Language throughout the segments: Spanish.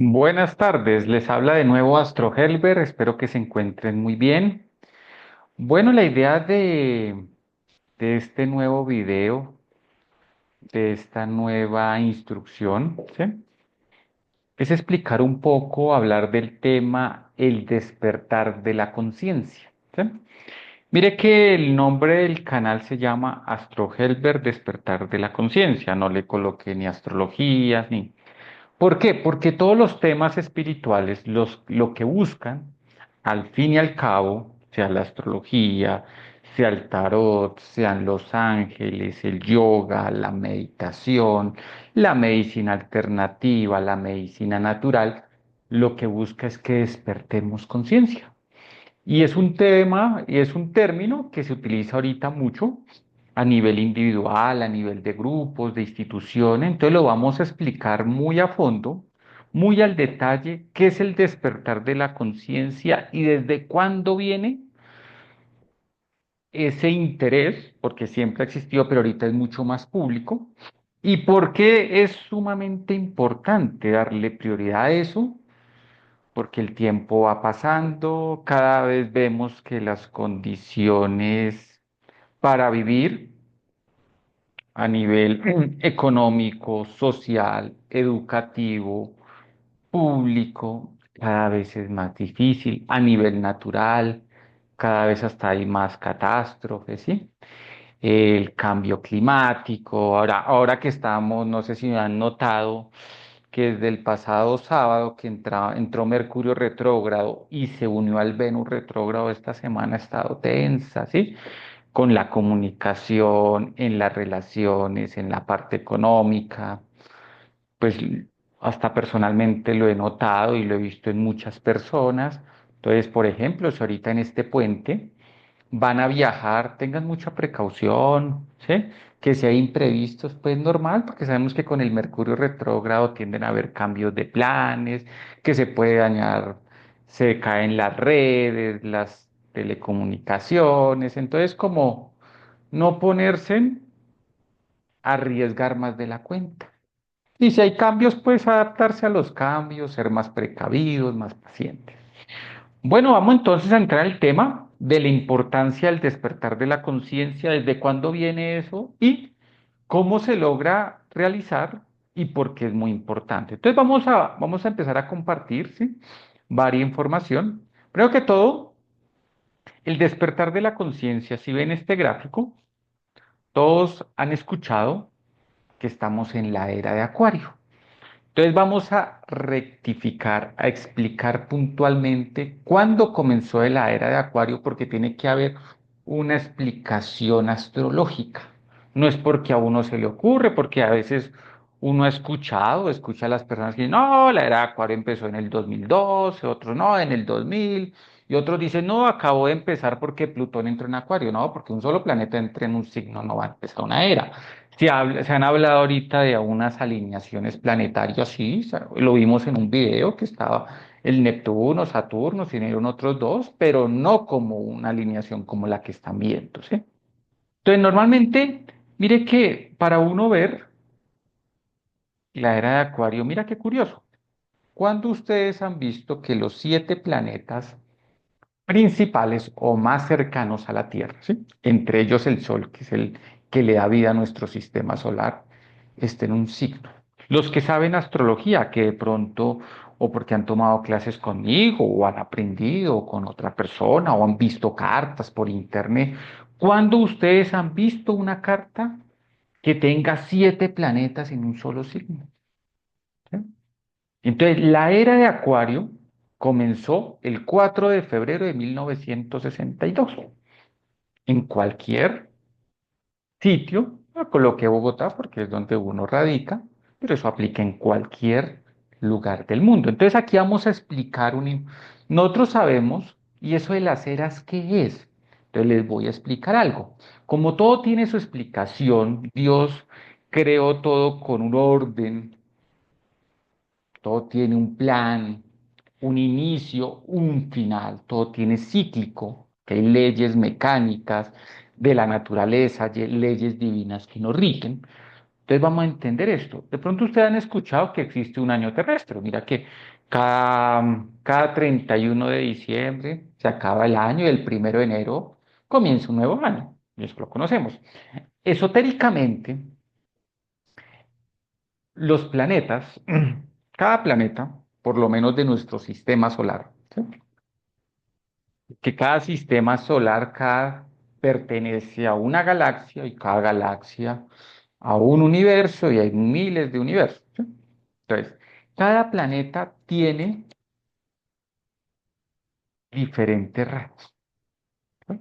Buenas tardes, les habla de nuevo Astro Helber, espero que se encuentren muy bien. Bueno, la idea de este nuevo video, de esta nueva instrucción, ¿sí? Es explicar un poco, hablar del tema el despertar de la conciencia, ¿sí? Mire que el nombre del canal se llama Astro Helber Despertar de la Conciencia, no le coloqué ni astrología, ni... ¿Por qué? Porque todos los temas espirituales, lo que buscan, al fin y al cabo, sea la astrología, sea el tarot, sean los ángeles, el yoga, la meditación, la medicina alternativa, la medicina natural, lo que busca es que despertemos conciencia. Y es un tema y es un término que se utiliza ahorita mucho a nivel individual, a nivel de grupos, de instituciones. Entonces lo vamos a explicar muy a fondo, muy al detalle, qué es el despertar de la conciencia y desde cuándo viene ese interés, porque siempre ha existido, pero ahorita es mucho más público, y por qué es sumamente importante darle prioridad a eso porque el tiempo va pasando, cada vez vemos que las condiciones para vivir a nivel económico, social, educativo, público, cada vez es más difícil, a nivel natural, cada vez hasta hay más catástrofes, ¿sí? El cambio climático, ahora que estamos, no sé si han notado, que desde el pasado sábado que entró Mercurio retrógrado y se unió al Venus retrógrado, esta semana ha estado tensa, ¿sí? Con la comunicación, en las relaciones, en la parte económica, pues hasta personalmente lo he notado y lo he visto en muchas personas. Entonces, por ejemplo, si ahorita en este puente van a viajar, tengan mucha precaución, ¿sí? Que si hay imprevistos, pues normal, porque sabemos que con el Mercurio retrógrado tienden a haber cambios de planes, que se puede dañar, se caen las redes, las telecomunicaciones, entonces como no ponerse a arriesgar más de la cuenta. Y si hay cambios, pues adaptarse a los cambios, ser más precavidos, más pacientes. Bueno, vamos entonces a entrar al tema de la importancia del despertar de la conciencia, desde cuándo viene eso y cómo se logra realizar y por qué es muy importante. Entonces vamos a empezar a compartir, ¿sí? Varia información. Primero que todo, el despertar de la conciencia. Si ven este gráfico, todos han escuchado que estamos en la era de Acuario. Entonces vamos a rectificar, a explicar puntualmente cuándo comenzó la era de Acuario, porque tiene que haber una explicación astrológica. No es porque a uno se le ocurre, porque a veces uno ha escuchado, escucha a las personas que dicen, no, la era de Acuario empezó en el 2012, otros no, en el 2000, y otros dicen, no, acabó de empezar porque Plutón entró en Acuario. No, porque un solo planeta entre en un signo no va a empezar una era. Se han hablado ahorita de unas alineaciones planetarias, sí, lo vimos en un video que estaba el Neptuno, Saturno, se unieron otros dos, pero no como una alineación como la que están viendo, ¿sí? Entonces, normalmente, mire que para uno ver la era de Acuario, mira qué curioso. ¿Cuándo ustedes han visto que los siete planetas principales o más cercanos a la Tierra, ¿sí? Entre ellos el Sol, que es el que le da vida a nuestro sistema solar, está en un signo? Los que saben astrología, que de pronto, o porque han tomado clases conmigo, o han aprendido con otra persona, o han visto cartas por internet, ¿cuándo ustedes han visto una carta que tenga siete planetas en un solo signo? ¿Sí? Entonces, la era de Acuario comenzó el 4 de febrero de 1962. En cualquier sitio, no coloqué Bogotá porque es donde uno radica, pero eso aplica en cualquier lugar del mundo. Entonces, aquí vamos a explicar nosotros sabemos, ¿y eso de las eras qué es? Entonces, les voy a explicar algo. Como todo tiene su explicación, Dios creó todo con un orden, todo tiene un plan, un inicio, un final, todo tiene cíclico, que hay leyes mecánicas de la naturaleza, leyes divinas que nos rigen. Entonces vamos a entender esto. De pronto ustedes han escuchado que existe un año terrestre. Mira que Cada 31 de diciembre se acaba el año y el 1 de enero comienza un nuevo año. Y eso lo conocemos. Esotéricamente, los planetas, cada planeta, por lo menos de nuestro sistema solar, ¿sí? Que cada sistema solar pertenece a una galaxia y cada galaxia a un universo y hay miles de universos, ¿sí? Entonces, cada planeta tiene diferentes razas, ¿sí?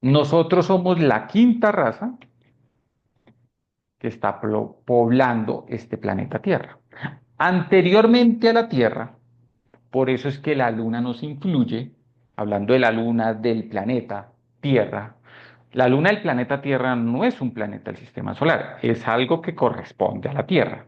Nosotros somos la quinta raza que está poblando este planeta Tierra. Anteriormente a la Tierra, por eso es que la Luna nos influye, hablando de la Luna del planeta Tierra. La Luna del planeta Tierra no es un planeta del sistema solar, es algo que corresponde a la Tierra.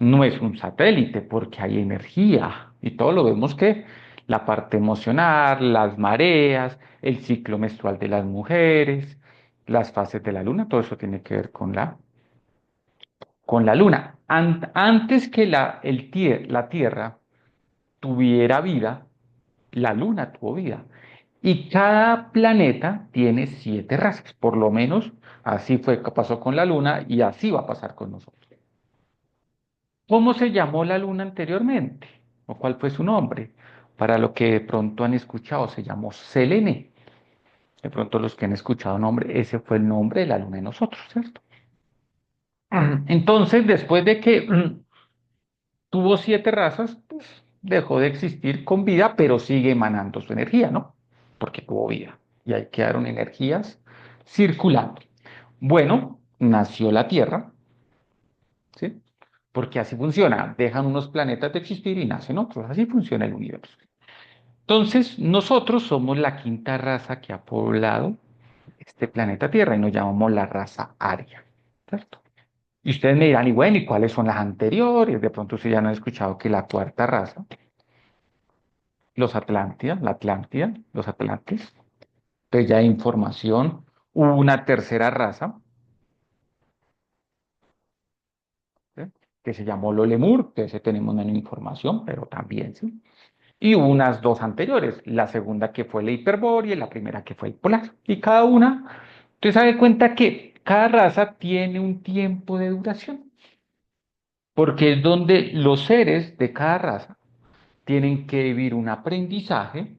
No es un satélite porque hay energía y todo lo vemos que la parte emocional, las mareas, el ciclo menstrual de las mujeres, las fases de la Luna, todo eso tiene que ver con la Luna. Antes que la Tierra tuviera vida, la Luna tuvo vida. Y cada planeta tiene 7 razas, por lo menos así fue que pasó con la Luna y así va a pasar con nosotros. ¿Cómo se llamó la Luna anteriormente? ¿O cuál fue su nombre? Para lo que de pronto han escuchado, se llamó Selene. De pronto los que han escuchado nombre, ese fue el nombre de la Luna de nosotros, ¿cierto? Entonces, después de que tuvo 7 razas, pues dejó de existir con vida, pero sigue emanando su energía, ¿no? Porque tuvo vida. Y ahí quedaron energías circulando. Bueno, nació la Tierra, ¿sí? Porque así funciona. Dejan unos planetas de existir y nacen otros. Así funciona el universo. Entonces, nosotros somos la quinta raza que ha poblado este planeta Tierra y nos llamamos la raza aria, ¿cierto? Y ustedes me dirán, y bueno, ¿y cuáles son las anteriores? De pronto ustedes ya no han escuchado que la cuarta raza, la Atlántida, los Atlantes. Entonces ya hay información. Hubo una tercera raza, ¿sí? Que se llamó los Lemur, que ese tenemos menos información, pero también, ¿sí? Y hubo unas dos anteriores, la segunda que fue la Hiperbórea y la primera que fue el Polar. Y cada una, usted se da cuenta que cada raza tiene un tiempo de duración, porque es donde los seres de cada raza tienen que vivir un aprendizaje,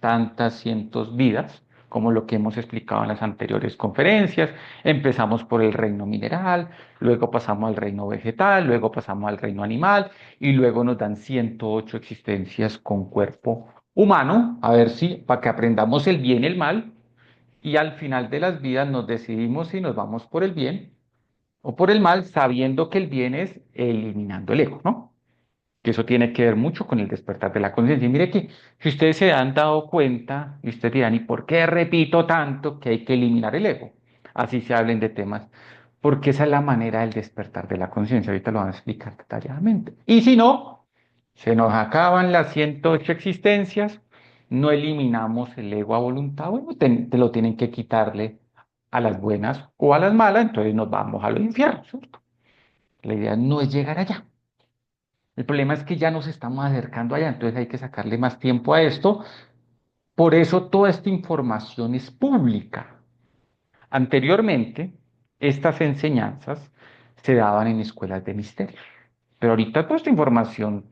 tantas cientos vidas, como lo que hemos explicado en las anteriores conferencias. Empezamos por el reino mineral, luego pasamos al reino vegetal, luego pasamos al reino animal y luego nos dan 108 existencias con cuerpo humano, a ver si, para que aprendamos el bien y el mal, y al final de las vidas nos decidimos si nos vamos por el bien o por el mal, sabiendo que el bien es eliminando el ego, ¿no? Que eso tiene que ver mucho con el despertar de la conciencia. Y mire que si ustedes se han dado cuenta, y ustedes dirán, ¿y por qué repito tanto que hay que eliminar el ego? Así se hablen de temas, porque esa es la manera del despertar de la conciencia. Ahorita lo van a explicar detalladamente. Y si no, se nos acaban las 108 existencias, no eliminamos el ego a voluntad, bueno, te lo tienen que quitarle a las buenas o a las malas, entonces nos vamos a los infiernos, ¿cierto? La idea no es llegar allá. El problema es que ya nos estamos acercando allá, entonces hay que sacarle más tiempo a esto. Por eso toda esta información es pública. Anteriormente, estas enseñanzas se daban en escuelas de misterio, pero ahorita toda esta información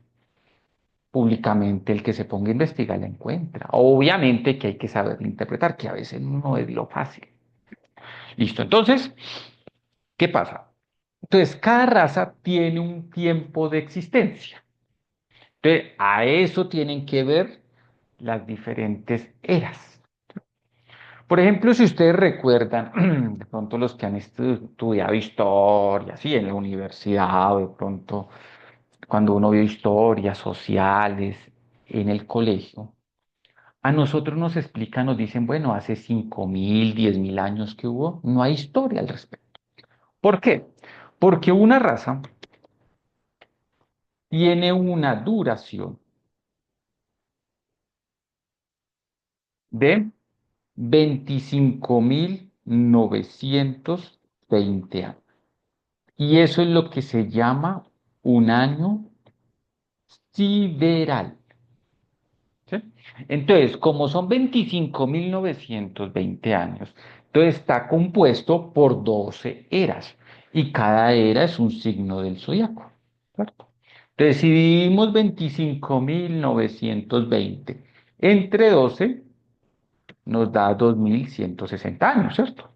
públicamente el que se ponga a investigar la encuentra. Obviamente que hay que saber interpretar, que a veces no es lo fácil. Listo, entonces, ¿qué pasa? Entonces, cada raza tiene un tiempo de existencia. Entonces, a eso tienen que ver las diferentes eras. Por ejemplo, si ustedes recuerdan, de pronto los que han estudiado historia, sí, en la universidad, o de pronto cuando uno vio historias sociales en el colegio, a nosotros nos explican, nos dicen, bueno, hace 5.000, 10.000 años que hubo, no hay historia al respecto. ¿Por qué? Porque una raza tiene una duración de 25.920 años. Y eso es lo que se llama un año sideral. ¿Sí? Entonces, como son 25.920 años, entonces está compuesto por 12 eras y cada era es un signo del zodiaco. ¿Cierto? Entonces, si dividimos 25.920 entre 12, nos da 2.160 años, ¿cierto?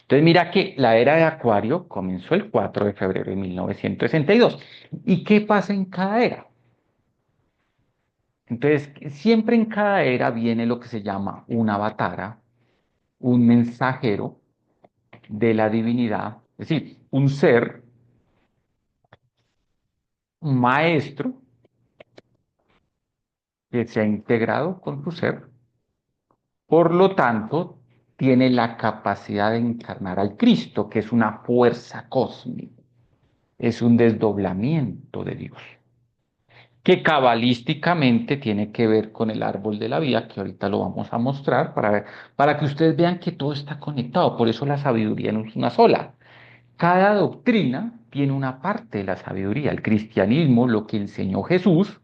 Entonces, mira que la era de Acuario comenzó el 4 de febrero de 1962. ¿Y qué pasa en cada era? Entonces, siempre en cada era viene lo que se llama un avatara, un mensajero de la divinidad, es decir, un ser, un maestro que se ha integrado con tu ser, por lo tanto, tiene la capacidad de encarnar al Cristo, que es una fuerza cósmica, es un desdoblamiento de Dios, que cabalísticamente tiene que ver con el árbol de la vida, que ahorita lo vamos a mostrar para que ustedes vean que todo está conectado. Por eso la sabiduría no es una sola. Cada doctrina tiene una parte de la sabiduría. El cristianismo, lo que enseñó Jesús,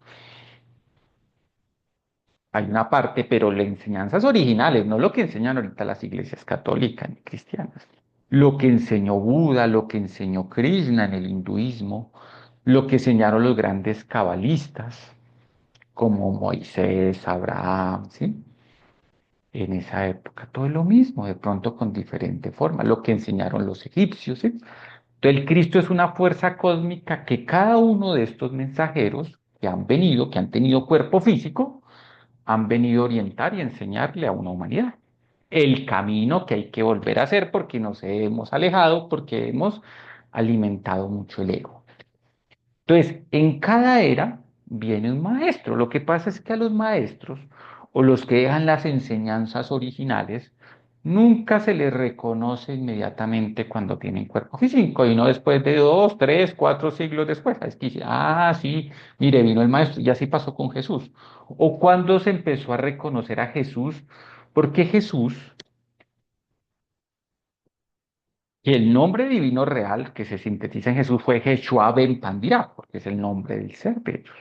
hay una parte, pero las enseñanzas originales, no lo que enseñan ahorita las iglesias católicas ni cristianas. Lo que enseñó Buda, lo que enseñó Krishna en el hinduismo, lo que enseñaron los grandes cabalistas, como Moisés, Abraham, ¿sí? En esa época todo es lo mismo, de pronto con diferente forma, lo que enseñaron los egipcios, ¿sí? Entonces el Cristo es una fuerza cósmica que cada uno de estos mensajeros que han venido, que han tenido cuerpo físico, han venido a orientar y enseñarle a una humanidad. El camino que hay que volver a hacer porque nos hemos alejado, porque hemos alimentado mucho el ego. Entonces, en cada era viene un maestro. Lo que pasa es que a los maestros o los que dejan las enseñanzas originales, nunca se les reconoce inmediatamente cuando tienen cuerpo físico y no después de 2, 3, 4 siglos después. Es que dice, ah, sí, mire, vino el maestro y así pasó con Jesús. O cuando se empezó a reconocer a Jesús, porque Jesús, que el nombre divino real que se sintetiza en Jesús fue Yeshua ben Pandirá, porque es el nombre del ser de ellos.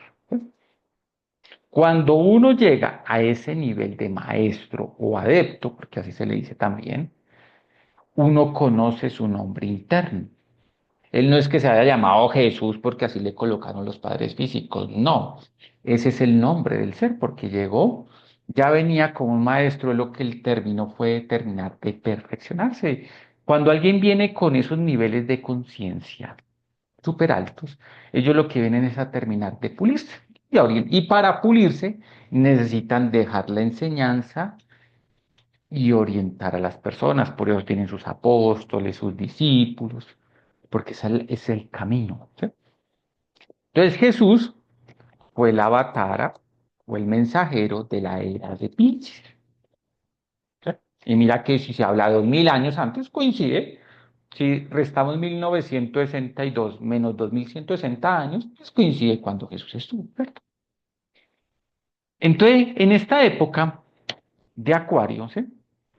Cuando uno llega a ese nivel de maestro o adepto, porque así se le dice también, uno conoce su nombre interno. Él no es que se haya llamado Jesús porque así le colocaron los padres físicos, no. Ese es el nombre del ser porque llegó, ya venía como un maestro, lo que él terminó fue terminar de perfeccionarse. Cuando alguien viene con esos niveles de conciencia súper altos, ellos lo que vienen es a terminar de pulirse. Y para pulirse necesitan dejar la enseñanza y orientar a las personas. Por eso tienen sus apóstoles, sus discípulos, porque es el camino. ¿Sí? Entonces Jesús fue el avatar o el mensajero de la era de Piscis. ¿Sí? Y mira que si se habla 2000 años antes, coincide. Si restamos 1962 menos 2160 años, pues coincide cuando Jesús estuvo, ¿verdad? Entonces, en esta época de Acuario, ¿sí?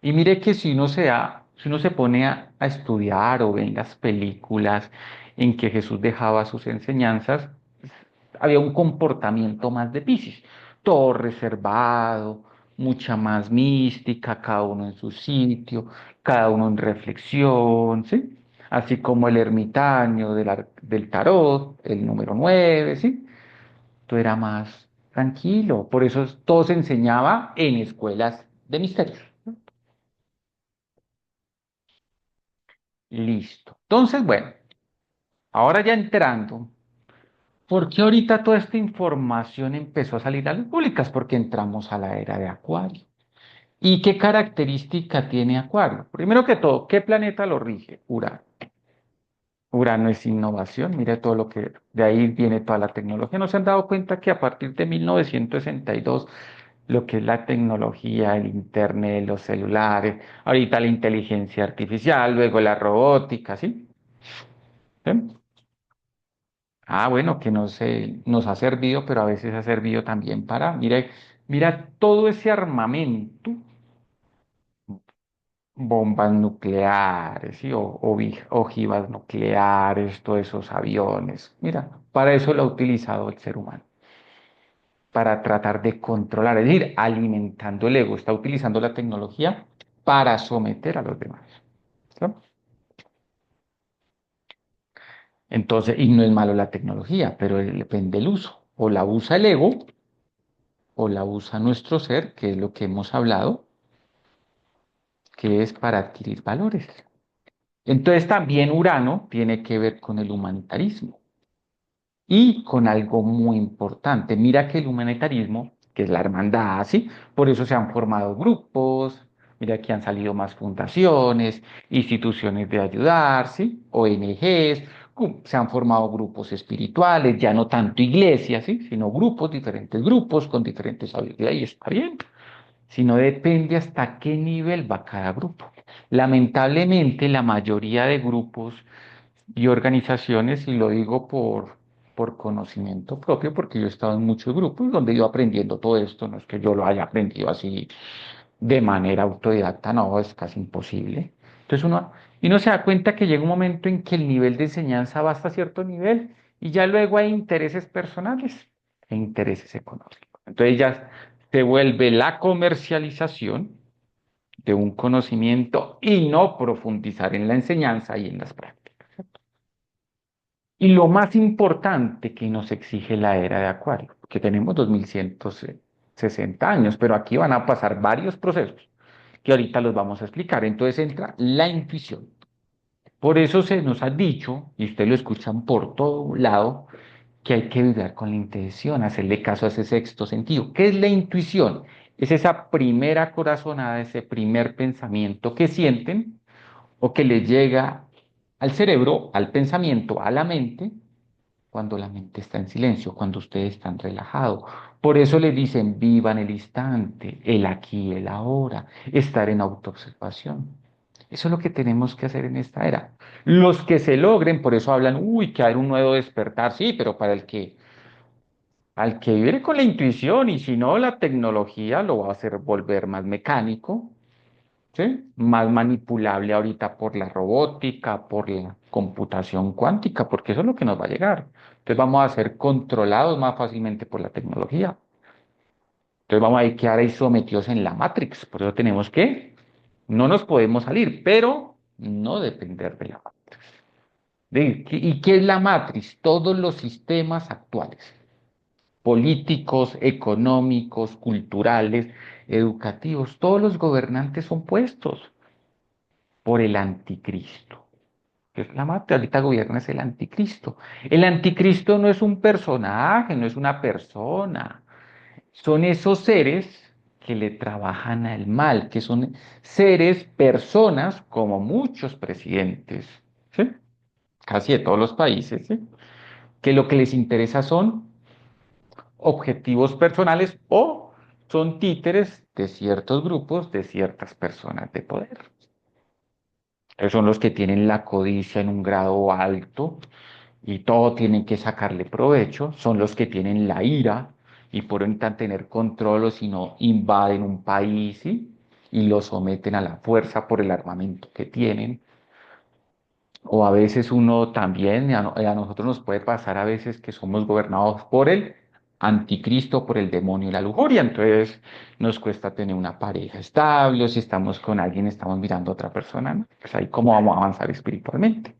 Y mire que si uno se pone a estudiar o ven las películas en que Jesús dejaba sus enseñanzas, había un comportamiento más de Piscis, todo reservado, mucha más mística, cada uno en su sitio, cada uno en reflexión, ¿sí? Así como el ermitaño del tarot, el número 9, ¿sí? Todo era más tranquilo, por eso todo se enseñaba en escuelas de misterios. Listo. Entonces, bueno, ahora ya entrando, ¿por qué ahorita toda esta información empezó a salir a las públicas? Porque entramos a la era de Acuario. ¿Y qué característica tiene Acuario? Primero que todo, ¿qué planeta lo rige? Urano. Urano es innovación, mire todo lo que de ahí viene toda la tecnología. ¿No se han dado cuenta que a partir de 1962 lo que es la tecnología, el internet, los celulares, ahorita la inteligencia artificial, luego la robótica, ¿sí? ¿Sí? Ah, bueno, que no sé, nos ha servido, pero a veces ha servido también para, mira todo ese armamento bombas nucleares, ¿sí? Ojivas nucleares, todos esos aviones. Mira, para eso lo ha utilizado el ser humano, para tratar de controlar, es decir, alimentando el ego, está utilizando la tecnología para someter a los demás. ¿Listo? Entonces, y no es malo la tecnología, pero depende del uso. O la usa el ego, o la usa nuestro ser, que es lo que hemos hablado, que es para adquirir valores. Entonces, también Urano tiene que ver con el humanitarismo. Y con algo muy importante. Mira que el humanitarismo, que es la hermandad, ¿sí? Por eso se han formado grupos, mira que han salido más fundaciones, instituciones de ayudar, ¿sí? ONGs, se han formado grupos espirituales, ya no tanto iglesias, ¿sí? Sino grupos, diferentes grupos con diferentes habilidades, y está bien. Sino depende hasta qué nivel va cada grupo. Lamentablemente, la mayoría de grupos y organizaciones, y lo digo por conocimiento propio, porque yo he estado en muchos grupos donde he ido aprendiendo todo esto, no es que yo lo haya aprendido así de manera autodidacta, no, es casi imposible. Entonces uno se da cuenta que llega un momento en que el nivel de enseñanza va hasta cierto nivel y ya luego hay intereses personales e intereses económicos. Entonces ya se vuelve la comercialización de un conocimiento y no profundizar en la enseñanza y en las prácticas. Y lo más importante que nos exige la era de Acuario, que tenemos 2160 años, pero aquí van a pasar varios procesos que ahorita los vamos a explicar. Entonces entra la intuición. Por eso se nos ha dicho, y ustedes lo escuchan por todo lado, que hay que vibrar con la intención, hacerle caso a ese sexto sentido. ¿Qué es la intuición? Es esa primera corazonada, ese primer pensamiento que sienten o que les llega al cerebro, al pensamiento, a la mente cuando la mente está en silencio, cuando ustedes están relajados. Por eso le dicen, vivan el instante, el aquí, el ahora, estar en autoobservación. Eso es lo que tenemos que hacer en esta era. Los que se logren, por eso hablan, uy, que hay un nuevo despertar, sí, pero para el que, al que vive con la intuición y si no, la tecnología lo va a hacer volver más mecánico, ¿sí? Más manipulable ahorita por la robótica, por la computación cuántica, porque eso es lo que nos va a llegar. Entonces vamos a ser controlados más fácilmente por la tecnología. Entonces vamos a quedar ahí sometidos en la Matrix. Por eso tenemos que, no nos podemos salir, pero no depender de la Matrix. ¿Y qué es la Matrix? Todos los sistemas actuales, políticos, económicos, culturales, educativos, todos los gobernantes son puestos por el anticristo. Que es la mata, ahorita gobierna es el anticristo. El anticristo no es un personaje, no es una persona. Son esos seres que le trabajan al mal, que son seres, personas, como muchos presidentes, ¿sí? Casi de todos los países, ¿sí? Que lo que les interesa son objetivos personales o son títeres de ciertos grupos, de ciertas personas de poder. Son los que tienen la codicia en un grado alto y todo tienen que sacarle provecho. Son los que tienen la ira y por intentar tener control o si no invaden un país, ¿sí? Y lo someten a la fuerza por el armamento que tienen. O a veces uno también, a nosotros nos puede pasar a veces que somos gobernados por el anticristo, por el demonio y la lujuria. Entonces nos cuesta tener una pareja estable, o si estamos con alguien, estamos mirando a otra persona, ¿no? Pues ahí cómo vamos a avanzar espiritualmente.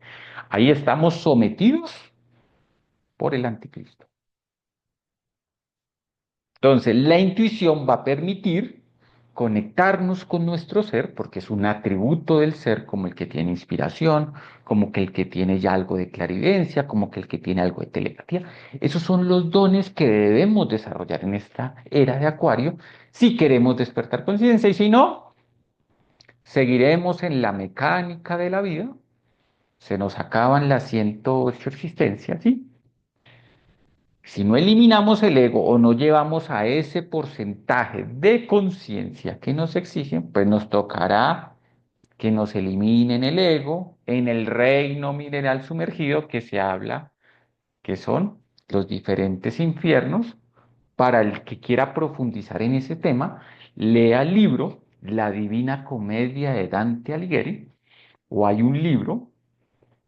Ahí estamos sometidos por el anticristo. Entonces, la intuición va a permitir conectarnos con nuestro ser, porque es un atributo del ser, como el que tiene inspiración, como que el que tiene ya algo de clarividencia, como que el que tiene algo de telepatía. Esos son los dones que debemos desarrollar en esta era de Acuario si queremos despertar conciencia y si no, seguiremos en la mecánica de la vida, se nos acaban las 108 existencias, ¿sí? Si no eliminamos el ego o no llevamos a ese porcentaje de conciencia que nos exigen, pues nos tocará que nos eliminen el ego en el reino mineral sumergido que se habla, que son los diferentes infiernos. Para el que quiera profundizar en ese tema, lea el libro La Divina Comedia de Dante Alighieri, o hay un libro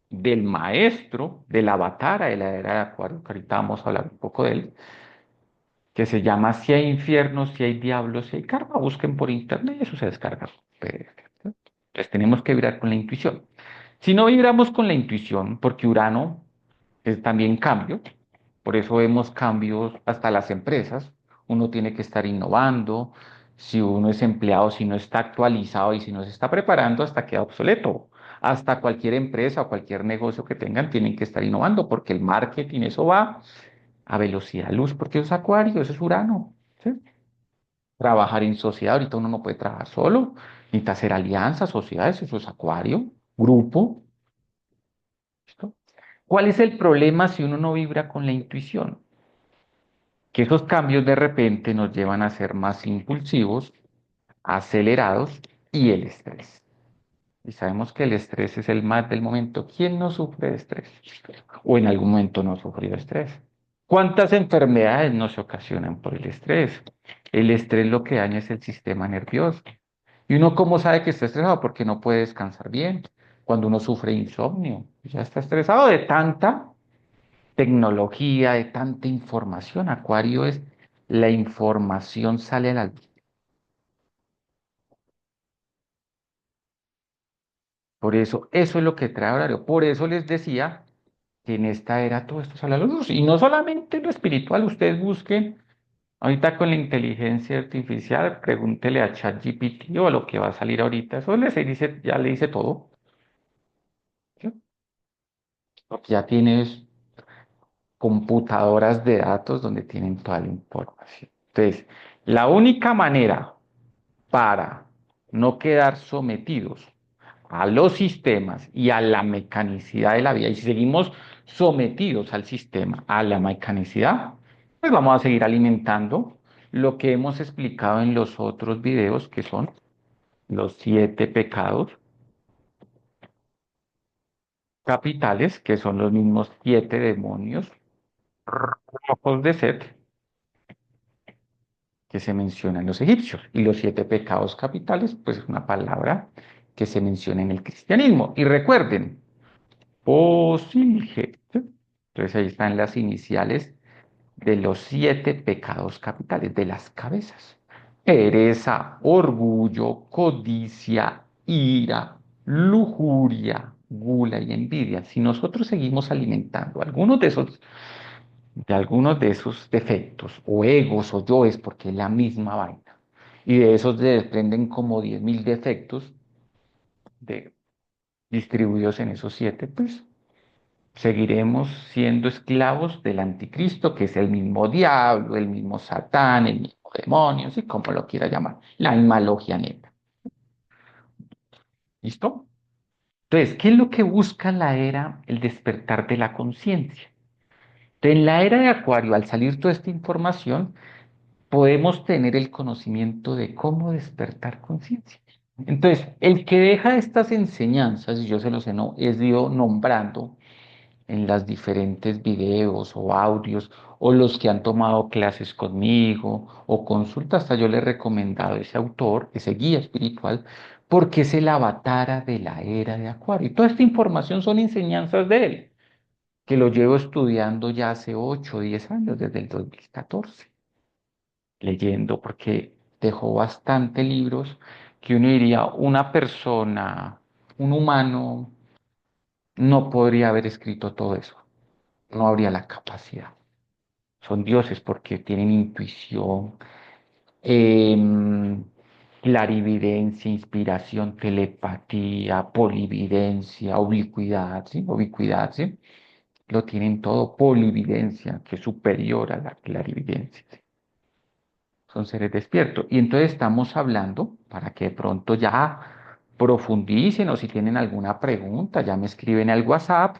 del maestro del Avatar de la era de Acuario, que ahorita vamos a hablar un poco de él, que se llama Si hay infierno, si hay diablo, si hay karma. Busquen por internet y eso se descarga. Perfecto. Entonces tenemos que vibrar con la intuición. Si no vibramos con la intuición, porque Urano es también cambio, por eso vemos cambios hasta las empresas, uno tiene que estar innovando, si uno es empleado, si no está actualizado y si no se está preparando, hasta queda obsoleto. Hasta cualquier empresa o cualquier negocio que tengan tienen que estar innovando, porque el marketing, eso va a velocidad de luz, porque eso es Acuario, eso es Urano. ¿Sí? Trabajar en sociedad, ahorita uno no puede trabajar solo, necesita hacer alianzas, sociedades, eso es Acuario, grupo. ¿Listo? ¿Cuál es el problema si uno no vibra con la intuición? Que esos cambios de repente nos llevan a ser más impulsivos, acelerados y el estrés. Y sabemos que el estrés es el mal del momento. ¿Quién no sufre de estrés? O en algún momento no sufrió de estrés. ¿Cuántas enfermedades no se ocasionan por el estrés? El estrés lo que daña es el sistema nervioso. ¿Y uno cómo sabe que está estresado? Porque no puede descansar bien. Cuando uno sufre insomnio, ya está estresado de tanta tecnología, de tanta información. Acuario es la información sale a la luz. Por eso es lo que trae horario. Por eso les decía que en esta era todo esto sale a la luz. Y no solamente lo espiritual, ustedes busquen, ahorita con la inteligencia artificial, pregúntele a ChatGPT o a lo que va a salir ahorita. Eso les dice, ya le dice todo. ¿Sí? Porque ya tienes computadoras de datos donde tienen toda la información. Entonces, la única manera para no quedar sometidos a los sistemas y a la mecanicidad de la vida, y si seguimos sometidos al sistema, a la mecanicidad, pues vamos a seguir alimentando lo que hemos explicado en los otros videos, que son los 7 pecados capitales, que son los mismos 7 demonios rojos de Set que se menciona en los egipcios. Y los 7 pecados capitales, pues es una palabra que se menciona en el cristianismo. Y recuerden, Posilge. ¿Sí? Entonces ahí están las iniciales de los 7 pecados capitales, de las cabezas. Pereza, orgullo, codicia, ira, lujuria, gula y envidia. Si nosotros seguimos alimentando algunos de esos defectos, o egos, o yoes, porque es la misma vaina, y de esos se desprenden como 10.000 defectos de, distribuidos en esos 7, pues seguiremos siendo esclavos del anticristo, que es el mismo diablo, el mismo Satán, el mismo demonio, así como lo quiera llamar, la misma logia negra. ¿Listo? Entonces, ¿qué es lo que busca la era, el despertar de la conciencia? En la era de Acuario, al salir toda esta información, podemos tener el conocimiento de cómo despertar conciencia. Entonces, el que deja estas enseñanzas, y yo se los he ido nombrando, en las diferentes videos o audios o los que han tomado clases conmigo o consultas, hasta yo le he recomendado ese autor, ese guía espiritual, porque es el avatar de la era de Acuario. Y toda esta información son enseñanzas de él, que lo llevo estudiando ya hace 8 o 10 años, desde el 2014 leyendo, porque dejó bastante libros que uno diría, una persona, un humano, no podría haber escrito todo eso, no habría la capacidad. Son dioses porque tienen intuición, em, clarividencia, inspiración, telepatía, polividencia, ubicuidad, ¿sí? Ubicuidad, ¿sí? Lo tienen todo, polividencia, que es superior a la clarividencia. ¿Sí? Son seres despiertos. Y entonces estamos hablando, para que de pronto ya profundicen o si tienen alguna pregunta, ya me escriben al WhatsApp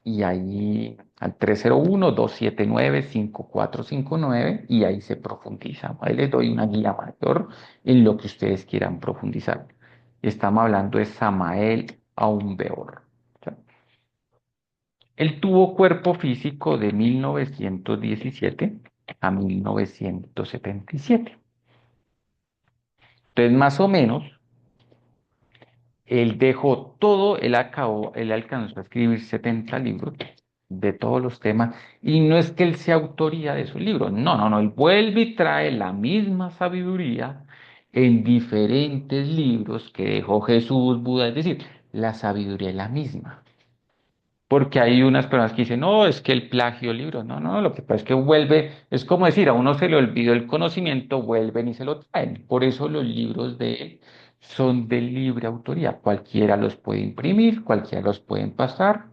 y ahí al 301-279-5459 y ahí se profundiza. Ahí les doy una guía mayor en lo que ustedes quieran profundizar. Estamos hablando de Samael Aumbeor. ¿Sí? Él tuvo cuerpo físico de 1917 a 1977. Entonces, más o menos, él dejó todo, él acabó, él alcanzó a escribir 70 libros de todos los temas, y no es que él sea autoría de esos libros, no, no, no, él vuelve y trae la misma sabiduría en diferentes libros que dejó Jesús, Buda, es decir, la sabiduría es la misma. Porque hay unas personas que dicen, no, es que el plagio libro, no, no, lo que pasa es que vuelve, es como decir, a uno se le olvidó el conocimiento, vuelven y se lo traen. Por eso los libros de él son de libre autoría. Cualquiera los puede imprimir, cualquiera los puede pasar,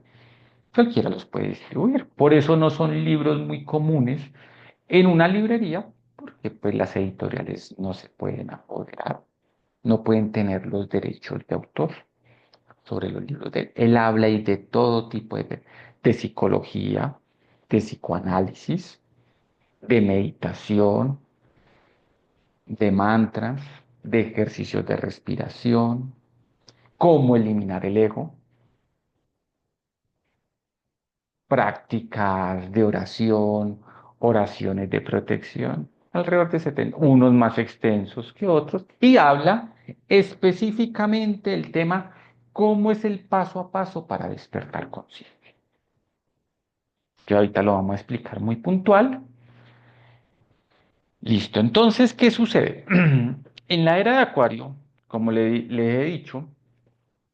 cualquiera los puede distribuir. Por eso no son libros muy comunes en una librería, porque pues las editoriales no se pueden apoderar, no pueden tener los derechos de autor sobre los libros de él. Él habla y de todo tipo de psicología, de psicoanálisis, de meditación, de mantras, de ejercicios de respiración, cómo eliminar el ego, prácticas de oración, oraciones de protección, alrededor de 70, unos más extensos que otros, y habla específicamente del tema cómo es el paso a paso para despertar conciencia, que ahorita lo vamos a explicar muy puntual. Listo, entonces, ¿qué sucede? En la era de Acuario, como le he dicho,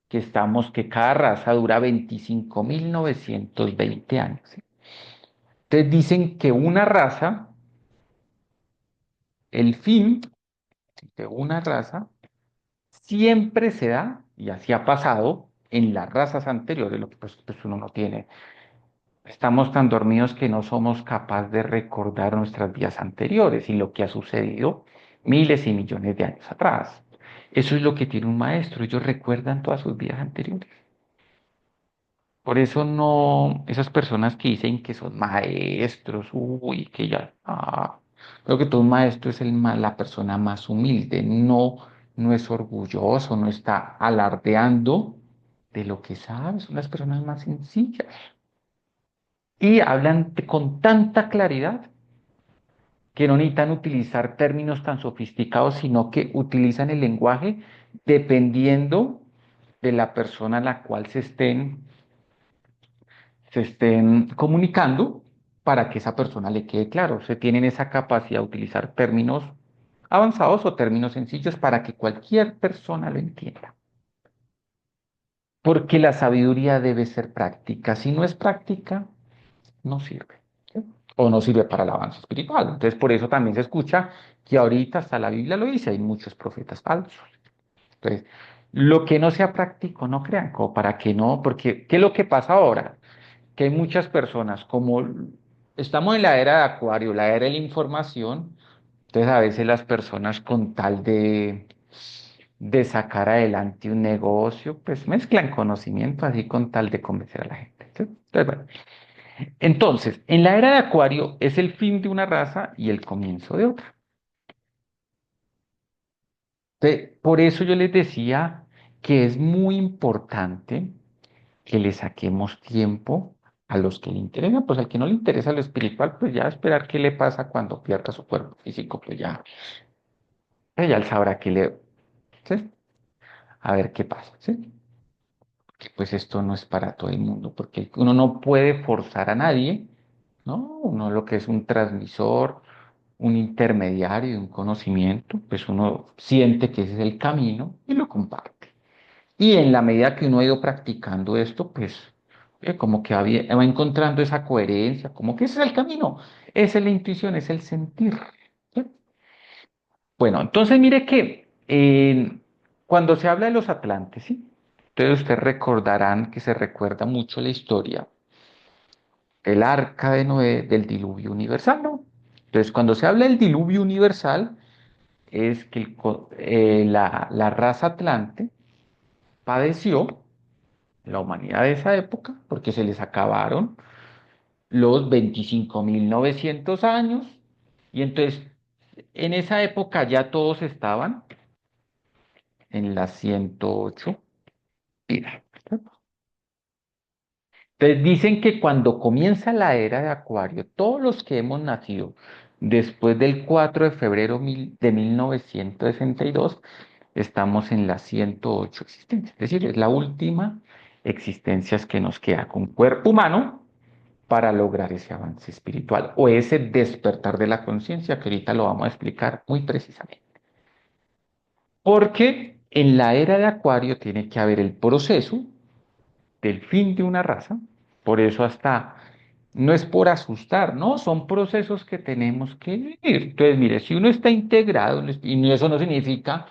que estamos, que cada raza dura 25.920 años, ¿sí? Entonces dicen que una raza, el fin de una raza, siempre se da, y así ha pasado en las razas anteriores, lo que pues uno no tiene. Estamos tan dormidos que no somos capaces de recordar nuestras vidas anteriores y lo que ha sucedido miles y millones de años atrás. Eso es lo que tiene un maestro. Ellos recuerdan todas sus vidas anteriores. Por eso no, esas personas que dicen que son maestros, uy, que ya, creo que todo un maestro es la persona más humilde, no, no es orgulloso, no está alardeando de lo que sabe, son las personas más sencillas. Y hablan con tanta claridad que no necesitan utilizar términos tan sofisticados, sino que utilizan el lenguaje dependiendo de la persona a la cual se estén comunicando para que esa persona le quede claro. Se tienen esa capacidad de utilizar términos avanzados o términos sencillos para que cualquier persona lo entienda. Porque la sabiduría debe ser práctica. Si no es práctica, no sirve, ¿sí? O no sirve para el avance espiritual. Entonces, por eso también se escucha que ahorita hasta la Biblia lo dice, hay muchos profetas falsos. Entonces, lo que no sea práctico, no crean, como para que no, porque ¿qué es lo que pasa ahora? Que hay muchas personas, como estamos en la era de Acuario, la era de la información, entonces a veces las personas con tal de sacar adelante un negocio, pues mezclan conocimiento así con tal de convencer a la gente, ¿sí? Entonces, bueno, entonces, en la era de Acuario es el fin de una raza y el comienzo de otra. Por eso yo les decía que es muy importante que le saquemos tiempo a los que le interesa, pues al que no le interesa lo espiritual, pues ya esperar qué le pasa cuando pierda su cuerpo físico, pues ya él sabrá qué le, ¿sí? A ver qué pasa, ¿sí? Que pues esto no es para todo el mundo, porque uno no puede forzar a nadie, ¿no? Uno lo que es un transmisor, un intermediario de un conocimiento, pues uno siente que ese es el camino y lo comparte. Y en la medida que uno ha ido practicando esto, pues como que va encontrando esa coherencia, como que ese es el camino, esa es la intuición, es el sentir, ¿sí? Bueno, entonces mire que cuando se habla de los Atlantes, ¿sí? Entonces ustedes recordarán que se recuerda mucho la historia, el arca de Noé del diluvio universal, ¿no? Entonces cuando se habla del diluvio universal, es que la raza Atlante padeció la humanidad de esa época, porque se les acabaron los 25.900 años, y entonces en esa época ya todos estaban en la 108 vida. Entonces dicen que cuando comienza la era de Acuario, todos los que hemos nacido Después del 4 de febrero de 1962, estamos en las 108 existencias. Es decir, es la última existencia que nos queda con cuerpo humano para lograr ese avance espiritual o ese despertar de la conciencia que ahorita lo vamos a explicar muy precisamente. Porque en la era de Acuario tiene que haber el proceso del fin de una raza, por eso hasta no es por asustar, ¿no? Son procesos que tenemos que vivir. Entonces, mire, si uno está integrado, y eso no significa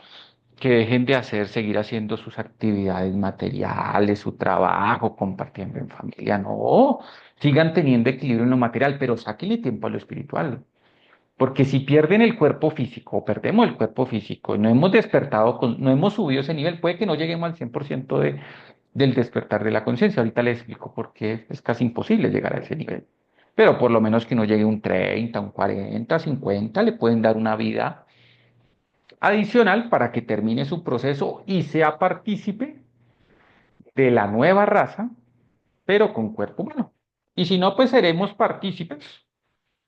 que dejen de hacer, seguir haciendo sus actividades materiales, su trabajo, compartiendo en familia, no, sigan teniendo equilibrio en lo material, pero sáquenle tiempo a lo espiritual. Porque si pierden el cuerpo físico o perdemos el cuerpo físico y no hemos despertado, no hemos subido ese nivel, puede que no lleguemos al 100% del despertar de la conciencia. Ahorita les explico por qué es casi imposible llegar a ese nivel. Pero por lo menos que no llegue un 30, un 40, 50, le pueden dar una vida adicional para que termine su proceso y sea partícipe de la nueva raza, pero con cuerpo humano. Y si no, pues seremos partícipes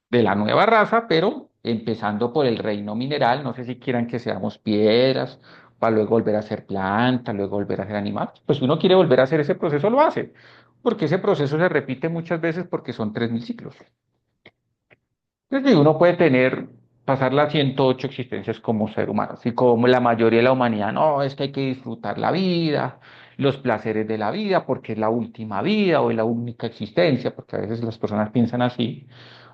de la nueva raza, pero empezando por el reino mineral, no sé si quieran que seamos piedras, para luego volver a ser planta, luego volver a ser animal. Pues si uno quiere volver a hacer ese proceso, lo hace, porque ese proceso se repite muchas veces porque son 3000 ciclos. Entonces, uno puede pasar las 108 existencias como ser humano, así como la mayoría de la humanidad, no, es que hay que disfrutar la vida, los placeres de la vida, porque es la última vida o es la única existencia, porque a veces las personas piensan así.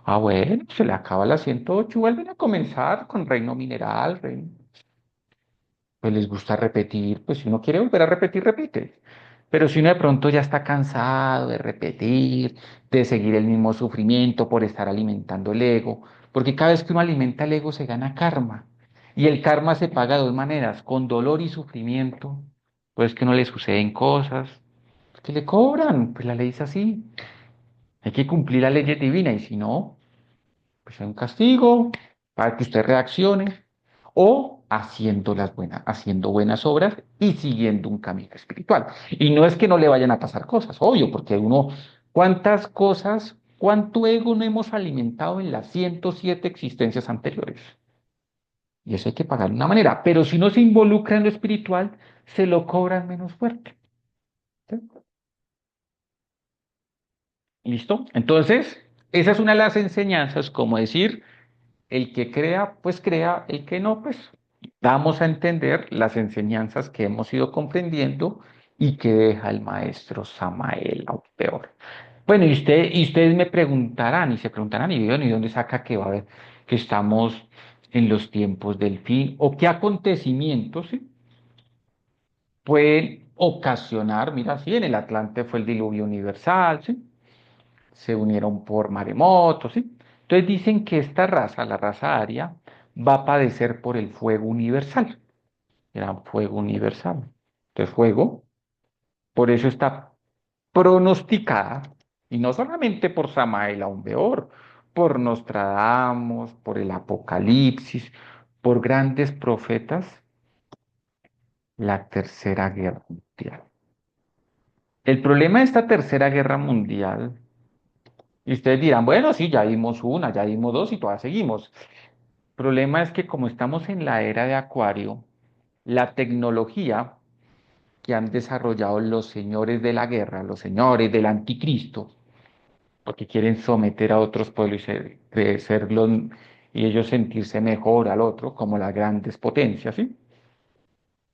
Ah, bueno, se le acaba la 108, vuelven a comenzar con reino mineral, pues les gusta repetir, pues si uno quiere volver a repetir, repite. Pero si uno de pronto ya está cansado de repetir, de seguir el mismo sufrimiento por estar alimentando el ego, porque cada vez que uno alimenta el ego se gana karma. Y el karma se paga de dos maneras, con dolor y sufrimiento. Pues que no le suceden cosas, pues que le cobran, pues la ley es así. Hay que cumplir la ley divina y si no, pues hay un castigo para que usted reaccione o haciendo buenas obras y siguiendo un camino espiritual. Y no es que no le vayan a pasar cosas, obvio, porque uno, ¿cuántas cosas, cuánto ego no hemos alimentado en las 107 existencias anteriores? Y eso hay que pagar de una manera, pero si no se involucra en lo espiritual, se lo cobran menos fuerte. ¿Sí? ¿Listo? Entonces, esa es una de las enseñanzas, como decir, el que crea, pues crea, el que no, pues damos a entender las enseñanzas que hemos ido comprendiendo y que deja el maestro Samael Aupeor. Bueno, y ustedes me preguntarán, y se preguntarán, y bueno, ¿y dónde saca que va a haber, que estamos en los tiempos del fin, o qué acontecimientos, ¿sí? Pueden ocasionar, mira, sí, en el Atlante fue el diluvio universal, ¿sí? Se unieron por maremotos, ¿sí? Entonces dicen que esta raza, la raza aria, va a padecer por el fuego universal. Era fuego universal. Entonces, fuego, por eso está pronosticada, y no solamente por Samael aún peor, por Nostradamus, por el Apocalipsis, por grandes profetas, la Tercera Guerra Mundial. El problema de esta Tercera Guerra Mundial, y ustedes dirán, bueno, sí, ya dimos una, ya dimos dos y todavía seguimos. El problema es que como estamos en la era de Acuario, la tecnología que han desarrollado los señores de la guerra, los señores del anticristo, porque quieren someter a otros pueblos y y ellos sentirse mejor al otro, como las grandes potencias, ¿sí?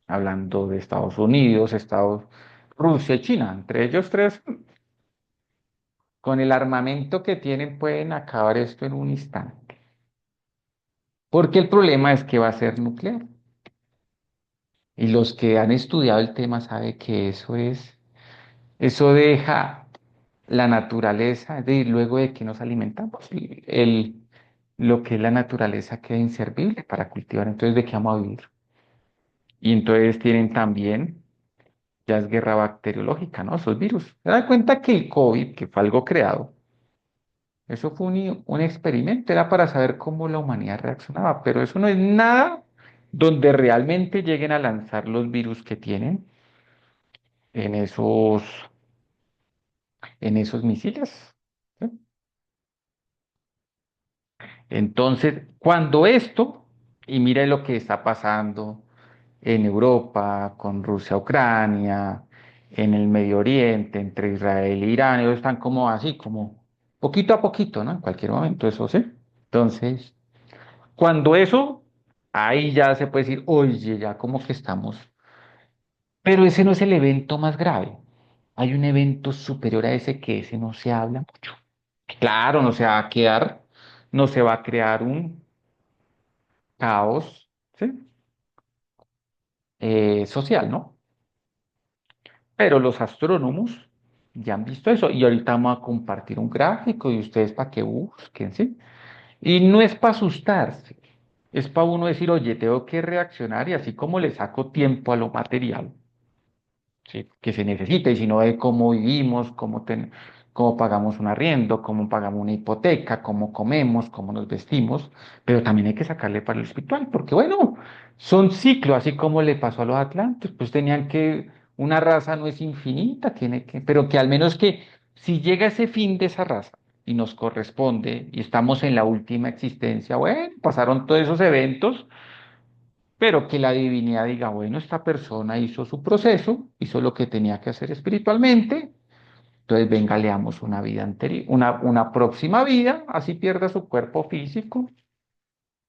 Hablando de Estados Unidos, Rusia y China, entre ellos tres, con el armamento que tienen pueden acabar esto en un instante. Porque el problema es que va a ser nuclear. Y los que han estudiado el tema saben que eso deja la naturaleza, luego de que nos alimentamos, lo que es la naturaleza queda inservible para cultivar. Entonces, ¿de qué vamos a vivir? Y entonces tienen también, ya es guerra bacteriológica, ¿no? Esos virus. Se da cuenta que el COVID, que fue algo creado, eso fue un experimento, era para saber cómo la humanidad reaccionaba, pero eso no es nada donde realmente lleguen a lanzar los virus que tienen en esos misiles. ¿Sí? Entonces, cuando esto, y mire lo que está pasando en Europa, con Rusia, Ucrania, en el Medio Oriente, entre Israel e Irán, ellos están como así, como poquito a poquito, ¿no? En cualquier momento, eso sí. Entonces, cuando eso, ahí ya se puede decir, oye, ya como que estamos. Pero ese no es el evento más grave. Hay un evento superior a ese que ese no se habla mucho. Claro, no se va a quedar, no se va a crear un caos, ¿sí? Social, ¿no? Pero los astrónomos ya han visto eso y ahorita vamos a compartir un gráfico y ustedes para que busquen, ¿sí? Y no es para asustarse, es para uno decir, oye, tengo que reaccionar y así como le saco tiempo a lo material, ¿sí? Que se necesita, y si no de cómo vivimos, cómo pagamos un arriendo, cómo pagamos una hipoteca, cómo comemos, cómo nos vestimos, pero también hay que sacarle para lo espiritual, porque bueno, son ciclos, así como le pasó a los atlantes, pues tenían que, una raza no es infinita, tiene que, pero que al menos que si llega ese fin de esa raza y nos corresponde y estamos en la última existencia, bueno, pasaron todos esos eventos, pero que la divinidad diga, bueno, esta persona hizo su proceso, hizo lo que tenía que hacer espiritualmente, entonces venga, leamos una vida anterior, una próxima vida, así pierda su cuerpo físico,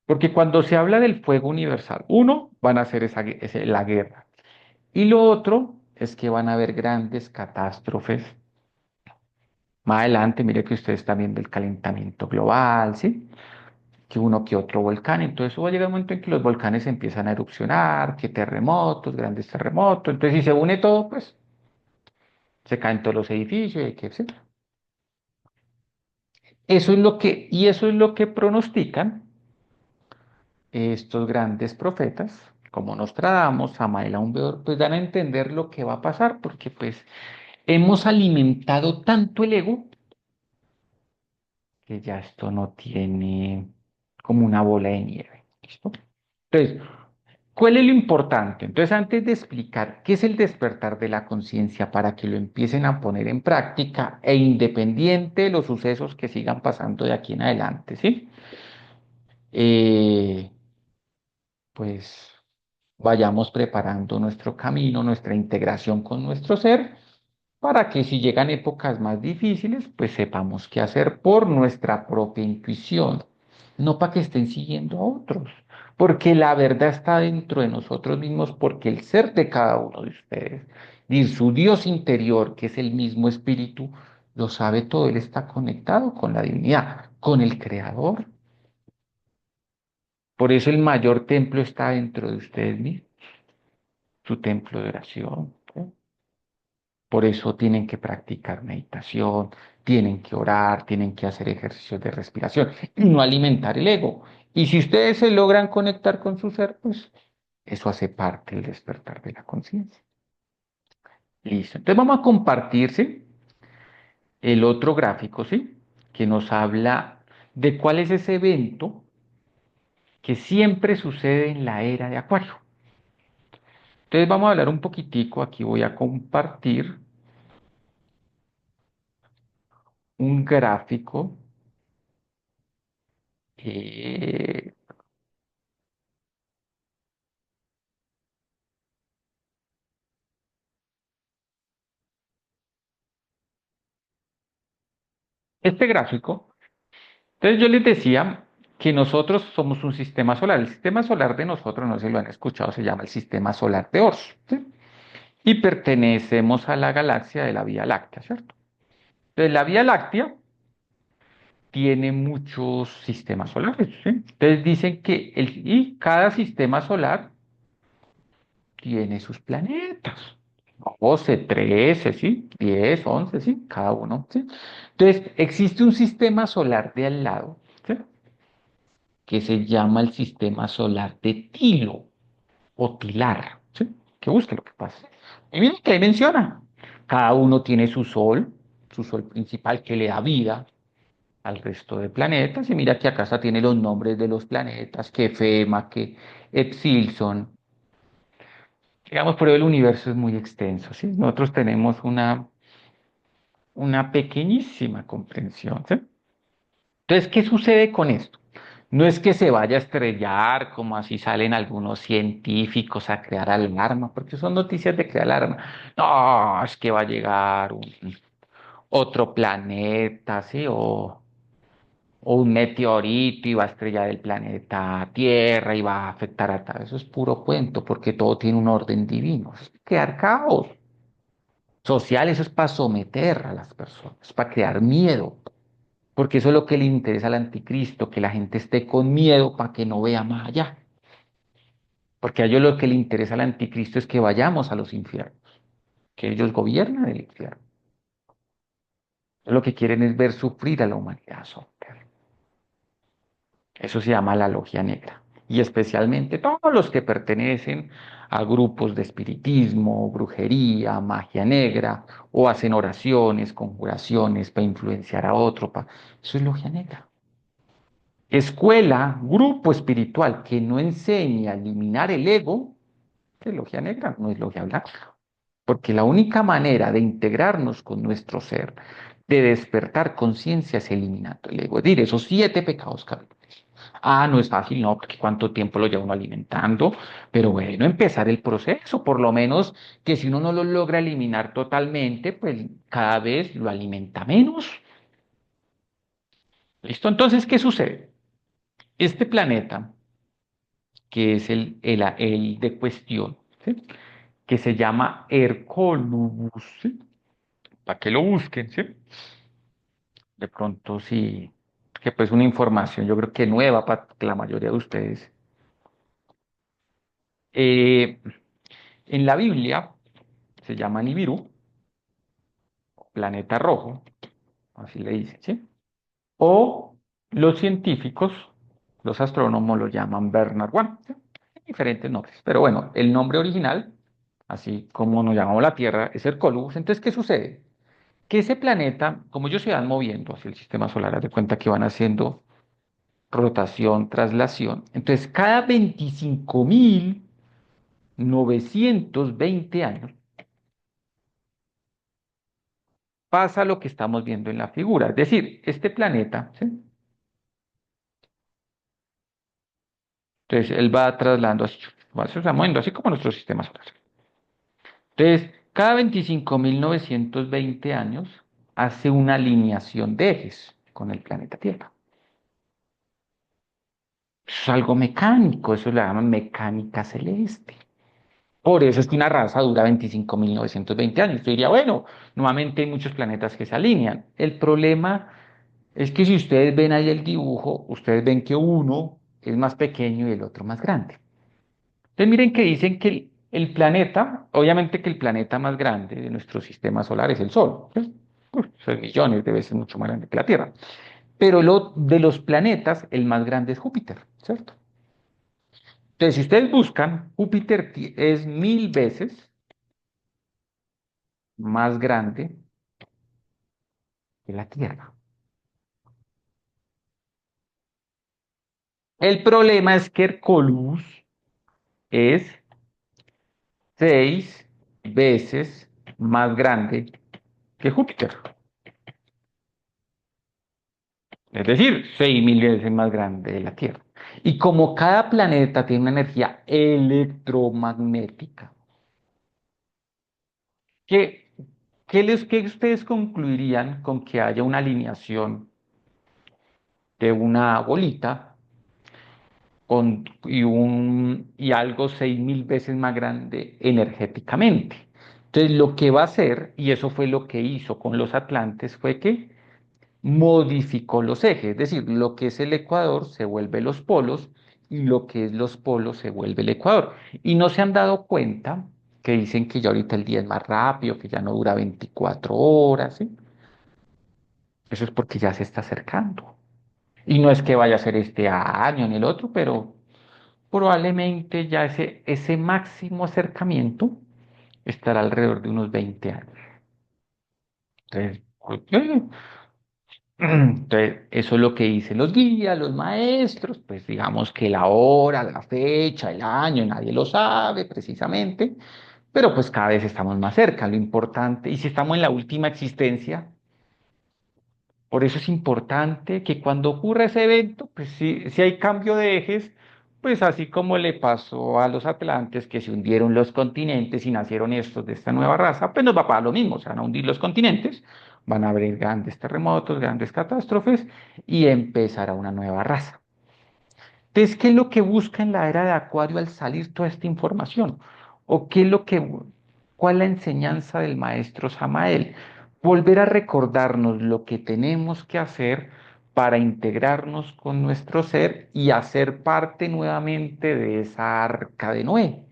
porque cuando se habla del fuego universal, uno, van a hacer la guerra, y lo otro es que van a haber grandes catástrofes. Más adelante, mire que ustedes están viendo el calentamiento global, ¿sí? Que uno que otro volcán. Entonces va a llegar un momento en que los volcanes empiezan a erupcionar, que terremotos, grandes terremotos. Entonces, si se une todo, pues se caen todos los edificios, y que, etcétera. Eso es lo que pronostican estos grandes profetas, como Nostradamus, Samael Aun Weor, pues dan a entender lo que va a pasar, porque pues hemos alimentado tanto el ego que ya esto no tiene como una bola de nieve. ¿Listo? Entonces, ¿cuál es lo importante? Entonces, antes de explicar qué es el despertar de la conciencia para que lo empiecen a poner en práctica e independiente de los sucesos que sigan pasando de aquí en adelante, ¿sí? Eh, pues vayamos preparando nuestro camino, nuestra integración con nuestro ser, para que si llegan épocas más difíciles, pues sepamos qué hacer por nuestra propia intuición, no para que estén siguiendo a otros, porque la verdad está dentro de nosotros mismos, porque el ser de cada uno de ustedes y su Dios interior, que es el mismo espíritu, lo sabe todo, él está conectado con la divinidad, con el Creador. Por eso el mayor templo está dentro de ustedes mismos, su templo de oración, ¿sí? Por eso tienen que practicar meditación, tienen que orar, tienen que hacer ejercicios de respiración y no alimentar el ego. Y si ustedes se logran conectar con su ser, pues eso hace parte del despertar de la conciencia. Listo. Entonces vamos a compartir, ¿sí? El otro gráfico, ¿sí? Que nos habla de cuál es ese evento que siempre sucede en la era de Acuario. Entonces vamos a hablar un poquitico, aquí voy a compartir un gráfico. eh, este gráfico, entonces yo les decía que nosotros somos un sistema solar. El sistema solar de nosotros, no sé si lo han escuchado, se llama el sistema solar de Orso, ¿sí? Y pertenecemos a la galaxia de la Vía Láctea, ¿cierto? Entonces la Vía Láctea tiene muchos sistemas solares, ¿sí? Entonces dicen que y cada sistema solar tiene sus planetas. 12, 13, ¿sí? 10, 11, ¿sí? Cada uno, ¿sí? Entonces, existe un sistema solar de al lado, ¿sí? Que se llama el sistema solar de Tilo o Tilar, ¿sí? Que busque lo que pasa. Y miren que ahí menciona, cada uno tiene su sol principal que le da vida al resto de planetas, y mira que acá está tiene los nombres de los planetas, que Fema, que Exilson, digamos, pero el universo es muy extenso, ¿sí? Nosotros tenemos una pequeñísima comprensión, ¿sí? Entonces, ¿qué sucede con esto? No es que se vaya a estrellar, como así salen algunos científicos a crear alarma, porque son noticias de crear alarma. No, es que va a llegar otro planeta, ¿sí? O un meteorito y va a estrellar el planeta Tierra y va a afectar a tal. Eso es puro cuento, porque todo tiene un orden divino. Eso es crear caos social, eso es para someter a las personas, para crear miedo. Porque eso es lo que le interesa al anticristo, que la gente esté con miedo para que no vea más allá. Porque a ellos lo que le interesa al anticristo es que vayamos a los infiernos, que ellos gobiernan el infierno. Lo que quieren es ver sufrir a la humanidad. Eso se llama la logia negra. Y especialmente todos los que pertenecen a grupos de espiritismo, brujería, magia negra, o hacen oraciones, conjuraciones para influenciar a otro. Eso es logia negra. Escuela, grupo espiritual que no enseña a eliminar el ego, es logia negra, no es logia blanca. Porque la única manera de integrarnos con nuestro ser, de despertar conciencia, es eliminando el ego. Es decir, esos 7 pecados capitales. Ah, no es fácil, no, porque cuánto tiempo lo lleva uno alimentando, pero bueno, empezar el proceso, por lo menos que si uno no lo logra eliminar totalmente, pues cada vez lo alimenta menos. ¿Listo? Entonces, ¿qué sucede? Este planeta que es el de cuestión, ¿sí? Que se llama Hercólubus, ¿sí? Para que lo busquen, ¿sí? De pronto sí, que pues una información yo creo que nueva para la mayoría de ustedes. Eh, en la Biblia se llama Nibiru, planeta rojo, así le dicen, ¿sí? O los científicos, los astrónomos lo llaman Bernard One, ¿sí? Diferentes nombres, pero bueno, el nombre original, así como nos llamamos la Tierra, es Hercólubus. Entonces, ¿qué sucede? Que ese planeta, como ellos se van moviendo hacia el sistema solar, haz de cuenta que van haciendo rotación, traslación. Entonces, cada 25.920 años pasa lo que estamos viendo en la figura. Es decir, este planeta, ¿sí? Entonces, él va trasladando así, se va moviendo así como nuestro sistema solar. Entonces, cada 25.920 años hace una alineación de ejes con el planeta Tierra. Eso es algo mecánico, eso le llaman mecánica celeste. Por eso es que una raza dura 25.920 años. Yo diría, bueno, nuevamente hay muchos planetas que se alinean. El problema es que si ustedes ven ahí el dibujo, ustedes ven que uno es más pequeño y el otro más grande. Entonces miren que dicen que el planeta, obviamente que el planeta más grande de nuestro sistema solar es el Sol, ¿sí? Son millones de veces mucho más grande que la Tierra. Pero de los planetas, el más grande es Júpiter, ¿cierto? Entonces, si ustedes buscan, Júpiter es 1000 veces más grande que la Tierra. El problema es que Hercules es 6 veces más grande que Júpiter. Es decir, 6.000 veces más grande de la Tierra. Y como cada planeta tiene una energía electromagnética, ¿qué, qué ustedes concluirían con que haya una alineación de una bolita y algo 6.000 veces más grande energéticamente? Entonces, lo que va a hacer, y eso fue lo que hizo con los Atlantes, fue que modificó los ejes, es decir, lo que es el ecuador se vuelve los polos y lo que es los polos se vuelve el ecuador. Y no se han dado cuenta que dicen que ya ahorita el día es más rápido, que ya no dura 24 horas, ¿sí? Eso es porque ya se está acercando. Y no es que vaya a ser este año ni el otro, pero probablemente ya ese máximo acercamiento estará alrededor de unos 20 años. Entonces, entonces, eso es lo que dicen los guías, los maestros, pues digamos que la hora, la fecha, el año, nadie lo sabe precisamente, pero pues cada vez estamos más cerca, lo importante, y si estamos en la última existencia, Por eso es importante que cuando ocurra ese evento, pues si hay cambio de ejes, pues así como le pasó a los atlantes que se hundieron los continentes y nacieron estos de esta nueva raza, pues nos va a pasar lo mismo, se van a hundir los continentes, van a haber grandes terremotos, grandes catástrofes y empezará una nueva raza. Entonces, ¿qué es lo que busca en la era de Acuario al salir toda esta información? ¿O qué es cuál es la enseñanza del maestro Samael? Volver a recordarnos lo que tenemos que hacer para integrarnos con nuestro ser y hacer parte nuevamente de esa arca de Noé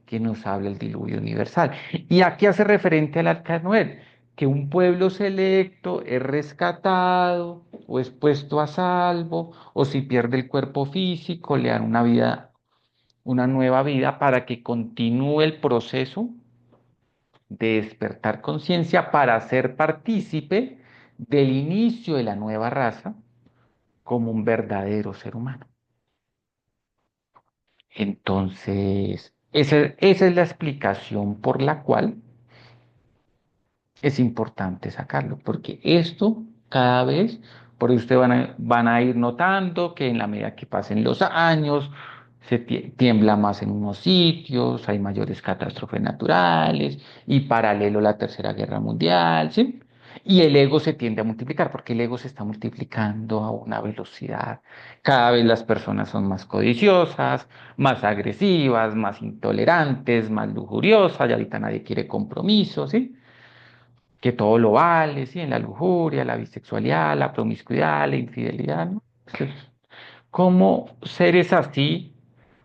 que nos habla el diluvio universal. ¿Y a qué hace referente al arca de Noé? Que un pueblo selecto es rescatado o es puesto a salvo, o si pierde el cuerpo físico, le dan una vida, una nueva vida para que continúe el proceso de despertar conciencia para ser partícipe del inicio de la nueva raza como un verdadero ser humano. Entonces, esa es la explicación por la cual es importante sacarlo, porque esto cada vez, por eso ustedes van a ir notando que en la medida que pasen los años, tiembla más en unos sitios, hay mayores catástrofes naturales y paralelo la Tercera Guerra Mundial, ¿sí? Y el ego se tiende a multiplicar, porque el ego se está multiplicando a una velocidad. Cada vez las personas son más codiciosas, más agresivas, más intolerantes, más lujuriosas, y ahorita nadie quiere compromiso, ¿sí? Que todo lo vale, ¿sí? En la lujuria, la bisexualidad, la promiscuidad, la infidelidad, ¿no? Entonces, ¿cómo seres así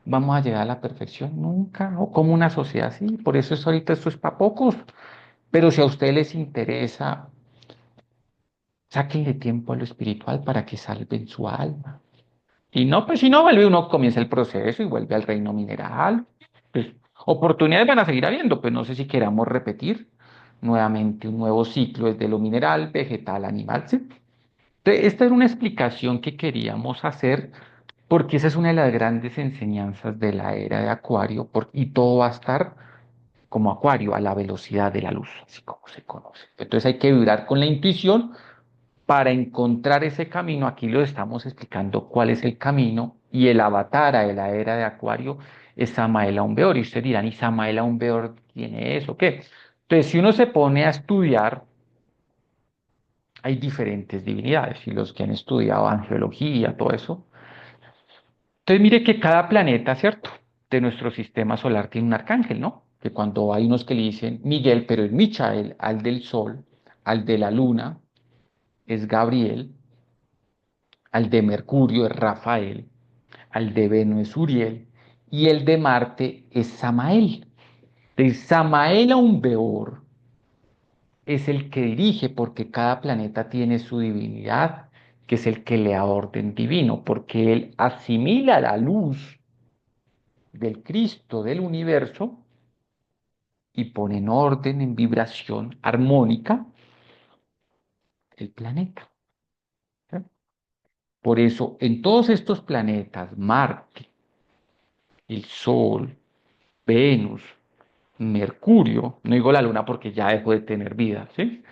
vamos a llegar a la perfección? Nunca, o como una sociedad así, por eso es ahorita esto es para pocos, pero si a ustedes les interesa, sáquenle tiempo a lo espiritual para que salven su alma. Y no, pues si no, vuelve uno, comienza el proceso y vuelve al reino mineral. Pues, oportunidades van a seguir habiendo, pues no sé si queramos repetir nuevamente un nuevo ciclo desde lo mineral, vegetal, animal. ¿Sí? Entonces, esta era una explicación que queríamos hacer porque esa es una de las grandes enseñanzas de la era de Acuario y todo va a estar como Acuario a la velocidad de la luz, así como se conoce. Entonces hay que vibrar con la intuición para encontrar ese camino. Aquí lo estamos explicando cuál es el camino y el avatar de la era de Acuario es Samael Aumbeor. Y ustedes dirán, ¿y Samael Aumbeor quién es o qué? Entonces, si uno se pone a estudiar, hay diferentes divinidades y los que han estudiado angiología, todo eso. Entonces, mire que cada planeta, ¿cierto? De nuestro sistema solar tiene un arcángel, ¿no? Que cuando hay unos que le dicen Miguel, pero es Michael, al del Sol, al de la Luna, es Gabriel, al de Mercurio es Rafael, al de Venus es Uriel y el de Marte es Samael. De Samael a Umbeor es el que dirige porque cada planeta tiene su divinidad, que es el que le da orden divino, porque él asimila la luz del Cristo del universo y pone en orden, en vibración armónica el planeta. ¿Sí? Por eso, en todos estos planetas, Marte, el Sol, Venus, Mercurio, no digo la Luna porque ya dejó de tener vida, ¿sí?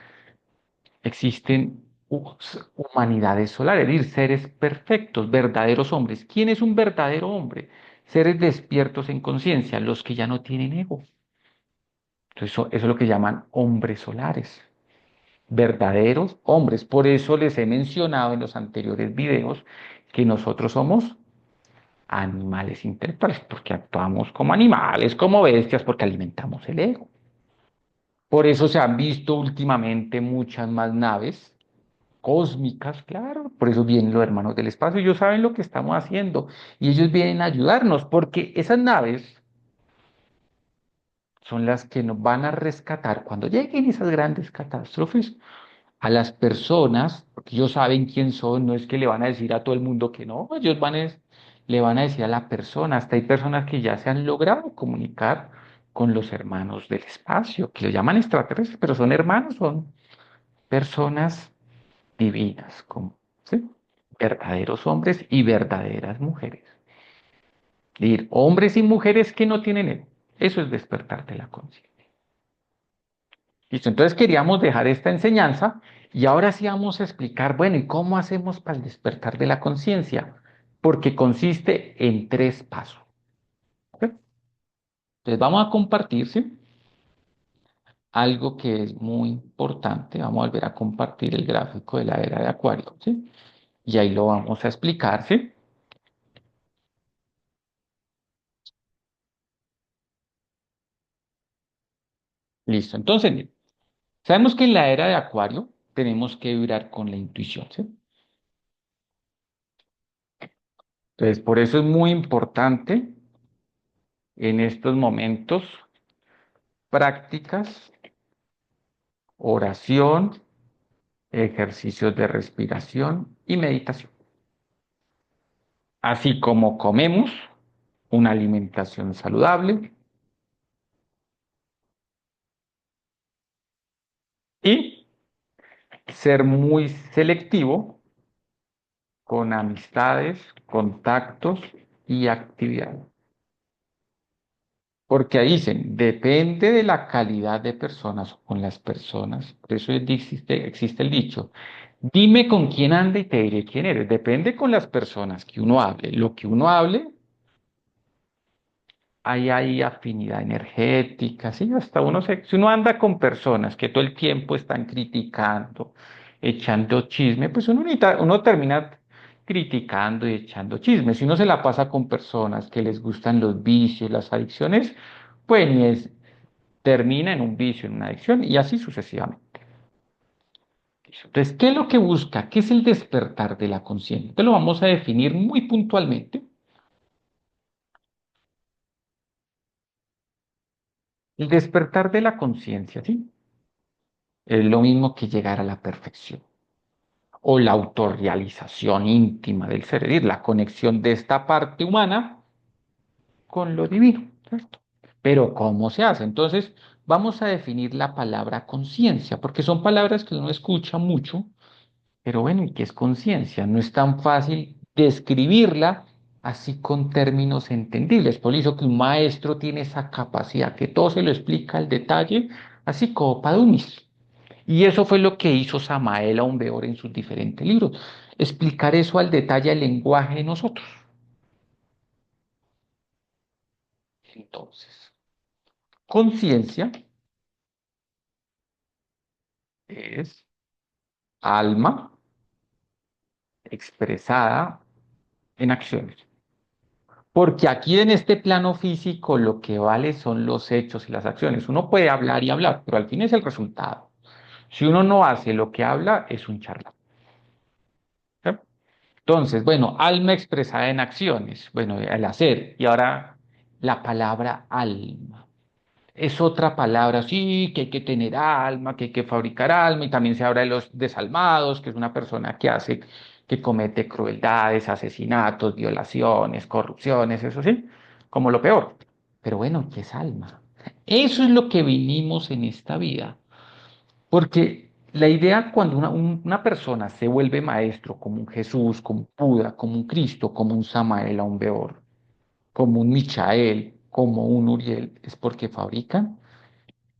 Existen humanidades solares, es decir, seres perfectos, verdaderos hombres. ¿Quién es un verdadero hombre? Seres despiertos en conciencia, los que ya no tienen ego. Entonces, eso es lo que llaman hombres solares, verdaderos hombres. Por eso les he mencionado en los anteriores videos que nosotros somos animales intelectuales, porque actuamos como animales, como bestias, porque alimentamos el ego. Por eso se han visto últimamente muchas más naves cósmicas, claro, por eso vienen los hermanos del espacio, ellos saben lo que estamos haciendo y ellos vienen a ayudarnos, porque esas naves son las que nos van a rescatar cuando lleguen esas grandes catástrofes a las personas, porque ellos saben quién son, no es que le van a decir a todo el mundo que no, ellos le van a decir a la persona, hasta hay personas que ya se han logrado comunicar con los hermanos del espacio, que lo llaman extraterrestres, pero son hermanos, son personas divinas, como, ¿sí? Verdaderos hombres y verdaderas mujeres. Es decir, hombres y mujeres que no tienen ego. Eso es despertar de la conciencia. Listo, entonces queríamos dejar esta enseñanza y ahora sí vamos a explicar, bueno, ¿y cómo hacemos para el despertar de la conciencia? Porque consiste en tres pasos. ¿Ok? Entonces vamos a compartir, ¿sí? Algo que es muy importante. Vamos a volver a compartir el gráfico de la era de Acuario, ¿sí? Y ahí lo vamos a explicar, ¿sí? Listo, entonces, mire, sabemos que en la era de Acuario tenemos que vibrar con la intuición, ¿sí? Entonces, por eso es muy importante en estos momentos prácticas, oración, ejercicios de respiración y meditación. Así como comemos, una alimentación saludable y ser muy selectivo con amistades, contactos y actividades. Porque ahí dicen, depende de la calidad de personas o con las personas. Por eso existe el dicho, dime con quién anda y te diré quién eres. Depende con las personas que uno hable. Lo que uno hable, hay afinidad energética, sí, hasta si uno anda con personas que todo el tiempo están criticando, echando chisme, pues uno termina criticando y echando chisme. Si uno se la pasa con personas que les gustan los vicios, las adicciones, pues termina en un vicio, en una adicción y así sucesivamente. Entonces, ¿qué es lo que busca? ¿Qué es el despertar de la conciencia? Entonces lo vamos a definir muy puntualmente. El despertar de la conciencia, ¿sí? Es lo mismo que llegar a la perfección o la autorrealización íntima del ser, es decir, la conexión de esta parte humana con lo divino, ¿cierto? Pero ¿cómo se hace? Entonces, vamos a definir la palabra conciencia, porque son palabras que uno escucha mucho, pero bueno, ¿y qué es conciencia? No es tan fácil describirla así con términos entendibles. Por eso que un maestro tiene esa capacidad, que todo se lo explica al detalle, así como Padumis. Y eso fue lo que hizo Samael Aumbeor en sus diferentes libros, explicar eso al detalle, el lenguaje de nosotros. Entonces, conciencia es alma expresada en acciones. Porque aquí en este plano físico lo que vale son los hechos y las acciones. Uno puede hablar y hablar, pero al fin es el resultado. Si uno no hace lo que habla, es un charlatán. ¿Sí? Entonces, bueno, alma expresada en acciones, bueno, el hacer. Y ahora la palabra alma. Es otra palabra, sí, que hay que tener alma, que hay que fabricar alma, y también se habla de los desalmados, que es una persona que comete crueldades, asesinatos, violaciones, corrupciones, eso sí, como lo peor. Pero bueno, ¿qué es alma? Eso es lo que vinimos en esta vida. Porque la idea cuando una persona se vuelve maestro, como un Jesús, como un Buda, como un Cristo, como un Samael Aumbeor, como un Michael, como un Uriel, es porque fabrican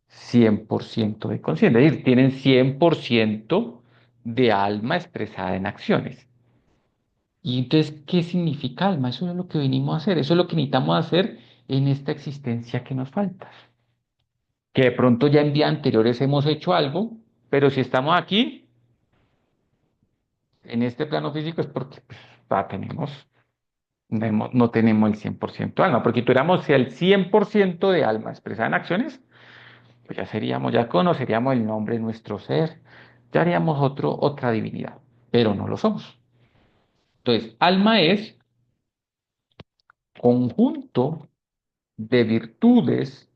100% de conciencia, es decir, tienen 100% de alma expresada en acciones. Y entonces, ¿qué significa alma? Eso es lo que venimos a hacer, eso es lo que necesitamos hacer en esta existencia que nos falta. Que de pronto ya en días anteriores hemos hecho algo, pero si estamos aquí, en este plano físico, es porque pues, no tenemos el 100% de alma, porque si tuviéramos el 100% de alma expresada en acciones, pues ya conoceríamos el nombre de nuestro ser, ya haríamos otra divinidad, pero no lo somos. Entonces, alma es conjunto de virtudes,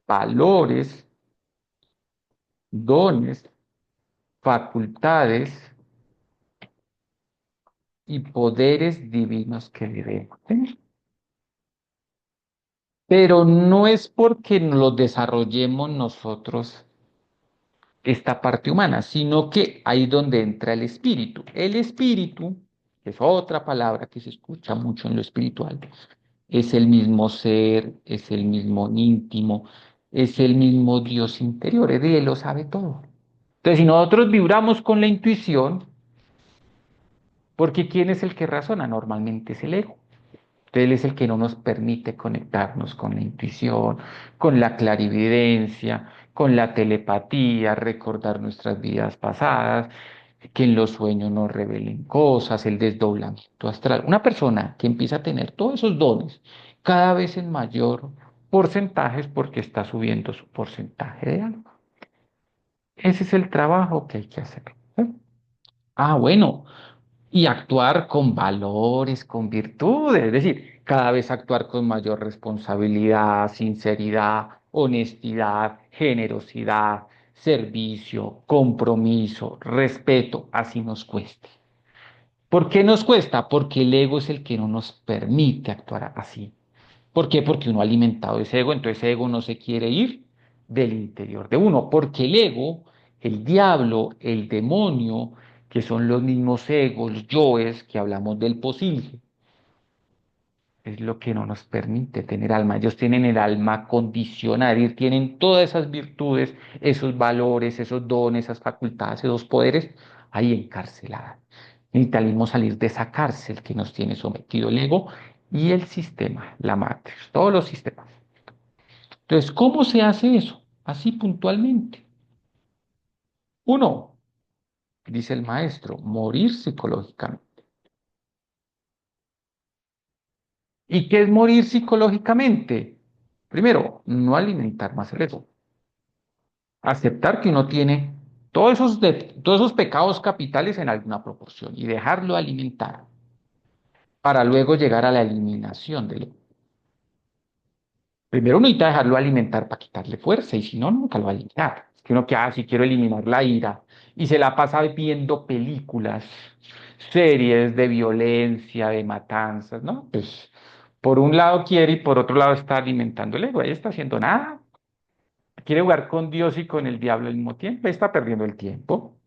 valores, dones, facultades y poderes divinos que debemos tener. Pero no es porque los desarrollemos nosotros esta parte humana, sino que ahí donde entra el espíritu. El espíritu, que es otra palabra que se escucha mucho en lo espiritual, es el mismo ser, es el mismo íntimo, es el mismo Dios interior, Él lo sabe todo. Entonces, si nosotros vibramos con la intuición, porque ¿quién es el que razona? Normalmente es el ego. Él es el que no nos permite conectarnos con la intuición, con la clarividencia, con la telepatía, recordar nuestras vidas pasadas, que en los sueños nos revelen cosas, el desdoblamiento astral. Una persona que empieza a tener todos esos dones cada vez en mayor porcentaje es porque está subiendo su porcentaje de alma. Ese es el trabajo que hay que hacer. ¿Eh? Ah, bueno, y actuar con valores, con virtudes, es decir, cada vez actuar con mayor responsabilidad, sinceridad, honestidad, generosidad, servicio, compromiso, respeto, así nos cueste. ¿Por qué nos cuesta? Porque el ego es el que no nos permite actuar así. ¿Por qué? Porque uno ha alimentado ese ego, entonces ese ego no se quiere ir del interior de uno, porque el ego, el diablo, el demonio, que son los mismos egos, yoes, que hablamos del posible, es lo que no nos permite tener alma. Ellos tienen el alma condicionada, y tienen todas esas virtudes, esos valores, esos dones, esas facultades, esos poderes ahí encarceladas. Necesitamos salir de esa cárcel que nos tiene sometido el ego y el sistema, la matriz, todos los sistemas. Entonces, ¿cómo se hace eso? Así puntualmente. Uno, dice el maestro, morir psicológicamente. ¿Y qué es morir psicológicamente? Primero, no alimentar más el ego. Aceptar que uno tiene todos esos pecados capitales en alguna proporción y dejarlo alimentar para luego llegar a la eliminación del ego. Primero uno necesita dejarlo alimentar para quitarle fuerza y si no, nunca lo va a eliminar. Es que uno que, si quiero eliminar la ira y se la pasa viendo películas, series de violencia, de matanzas, ¿no? Pues por un lado quiere y por otro lado está alimentando el ego. Ahí está haciendo nada. Quiere jugar con Dios y con el diablo al mismo tiempo. Ahí está perdiendo el tiempo.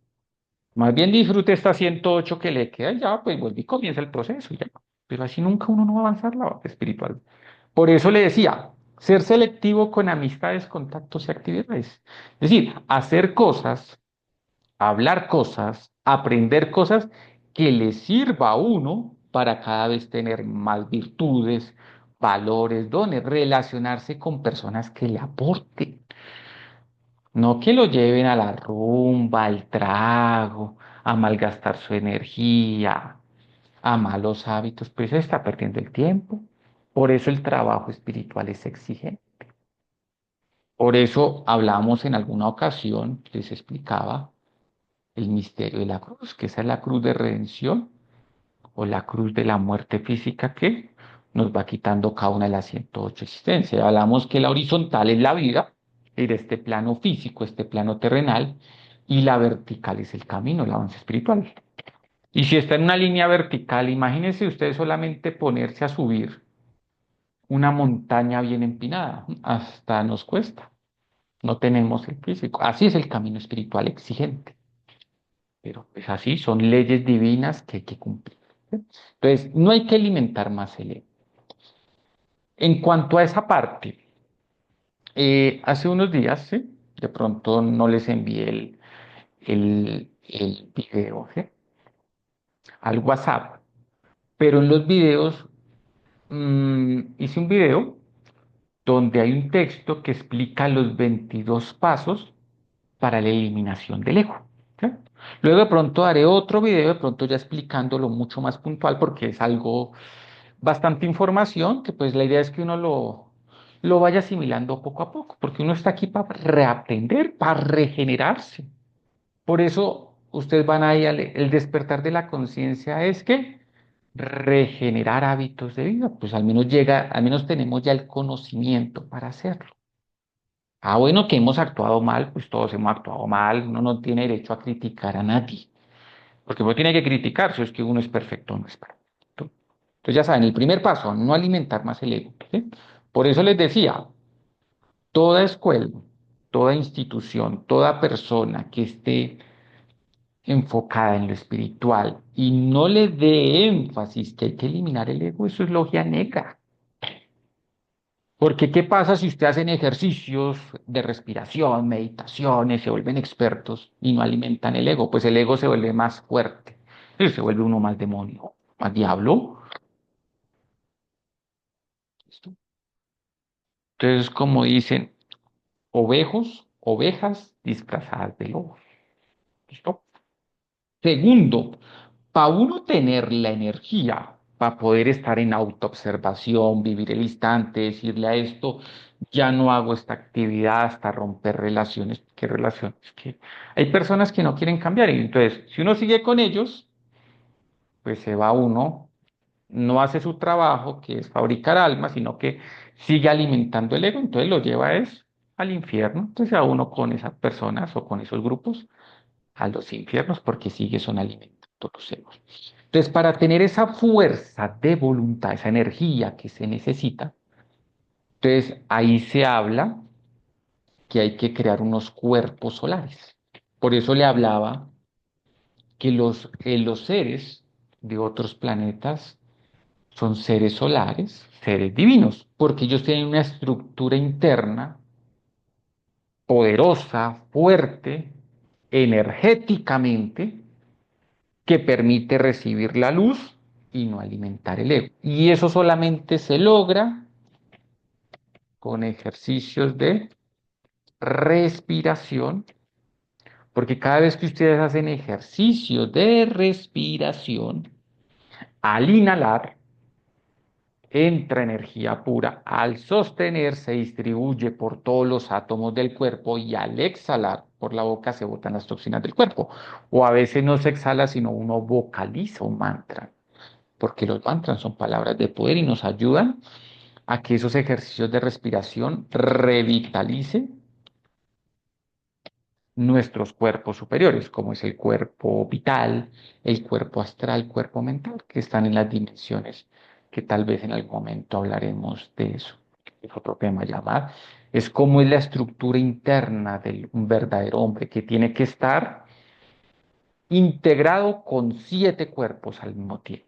Más bien disfrute esta 108 que le queda y ya, pues vuelve y comienza el proceso. Y ya. Pero así nunca uno no va a avanzar la parte espiritual. Por eso le decía, ser selectivo con amistades, contactos y actividades. Es decir, hacer cosas, hablar cosas, aprender cosas que le sirva a uno para cada vez tener más virtudes, valores, dones, relacionarse con personas que le aporten. No que lo lleven a la rumba, al trago, a malgastar su energía, a malos hábitos, pues se está perdiendo el tiempo. Por eso el trabajo espiritual es exigente. Por eso hablamos en alguna ocasión, les explicaba el misterio de la cruz, que esa es la cruz de redención o la cruz de la muerte física que nos va quitando cada una de las 108 existencias. Hablamos que la horizontal es la vida, de este plano físico, este plano terrenal, y la vertical es el camino, el avance espiritual. Y si está en una línea vertical, imagínense ustedes solamente ponerse a subir una montaña bien empinada, hasta nos cuesta, no tenemos el físico. Así es el camino espiritual exigente, pero pues así son leyes divinas que hay que cumplir. ¿Sí? Entonces, no hay que alimentar más el ego. En cuanto a esa parte, hace unos días, ¿sí? De pronto no les envié el video, ¿sí? Al WhatsApp, pero en los videos hice un video donde hay un texto que explica los 22 pasos para la eliminación del ego. ¿Sí? Luego de pronto haré otro video, de pronto ya explicándolo mucho más puntual porque es algo, bastante información, que pues la idea es que uno lo vaya asimilando poco a poco, porque uno está aquí para reaprender, para regenerarse. Por eso ustedes van ahí, el despertar de la conciencia es que regenerar hábitos de vida, pues al menos tenemos ya el conocimiento para hacerlo. Ah, bueno, que hemos actuado mal, pues todos hemos actuado mal, uno no tiene derecho a criticar a nadie, porque uno tiene que criticar si es que uno es perfecto o no es perfecto. Entonces ya saben, el primer paso, no alimentar más el ego. ¿Sí? Por eso les decía, toda escuela, toda institución, toda persona que esté enfocada en lo espiritual y no le dé énfasis que hay que eliminar el ego, eso es logia negra. Porque ¿qué pasa si ustedes hacen ejercicios de respiración, meditaciones, se vuelven expertos y no alimentan el ego? Pues el ego se vuelve más fuerte y se vuelve uno más demonio, más diablo. ¿Listo? Entonces, como dicen, ovejas disfrazadas de lobos. ¿Listo? Segundo, para uno tener la energía para poder estar en autoobservación, vivir el instante, decirle a esto, ya no hago esta actividad hasta romper relaciones. ¿Qué relaciones? Que hay personas que no quieren cambiar y entonces, si uno sigue con ellos, pues se va uno, no hace su trabajo, que es fabricar almas, sino que sigue alimentando el ego, entonces lo lleva es al infierno. Entonces se va uno con esas personas o con esos grupos a los infiernos porque sigue son alimentando los egos. Entonces, para tener esa fuerza de voluntad, esa energía que se necesita, entonces ahí se habla que hay que crear unos cuerpos solares. Por eso le hablaba que los seres de otros planetas son seres solares, seres divinos, porque ellos tienen una estructura interna poderosa, fuerte, energéticamente, que permite recibir la luz y no alimentar el ego. Y eso solamente se logra con ejercicios de respiración, porque cada vez que ustedes hacen ejercicio de respiración, al inhalar, entra energía pura, al sostener se distribuye por todos los átomos del cuerpo y al exhalar por la boca se botan las toxinas del cuerpo. O a veces no se exhala, sino uno vocaliza un mantra, porque los mantras son palabras de poder y nos ayudan a que esos ejercicios de respiración revitalicen nuestros cuerpos superiores, como es el cuerpo vital, el cuerpo astral, cuerpo mental, que están en las dimensiones, que tal vez en algún momento hablaremos de eso. Es otro tema llamar. Es cómo es la estructura interna de un verdadero hombre, que tiene que estar integrado con 7 cuerpos al mismo tiempo.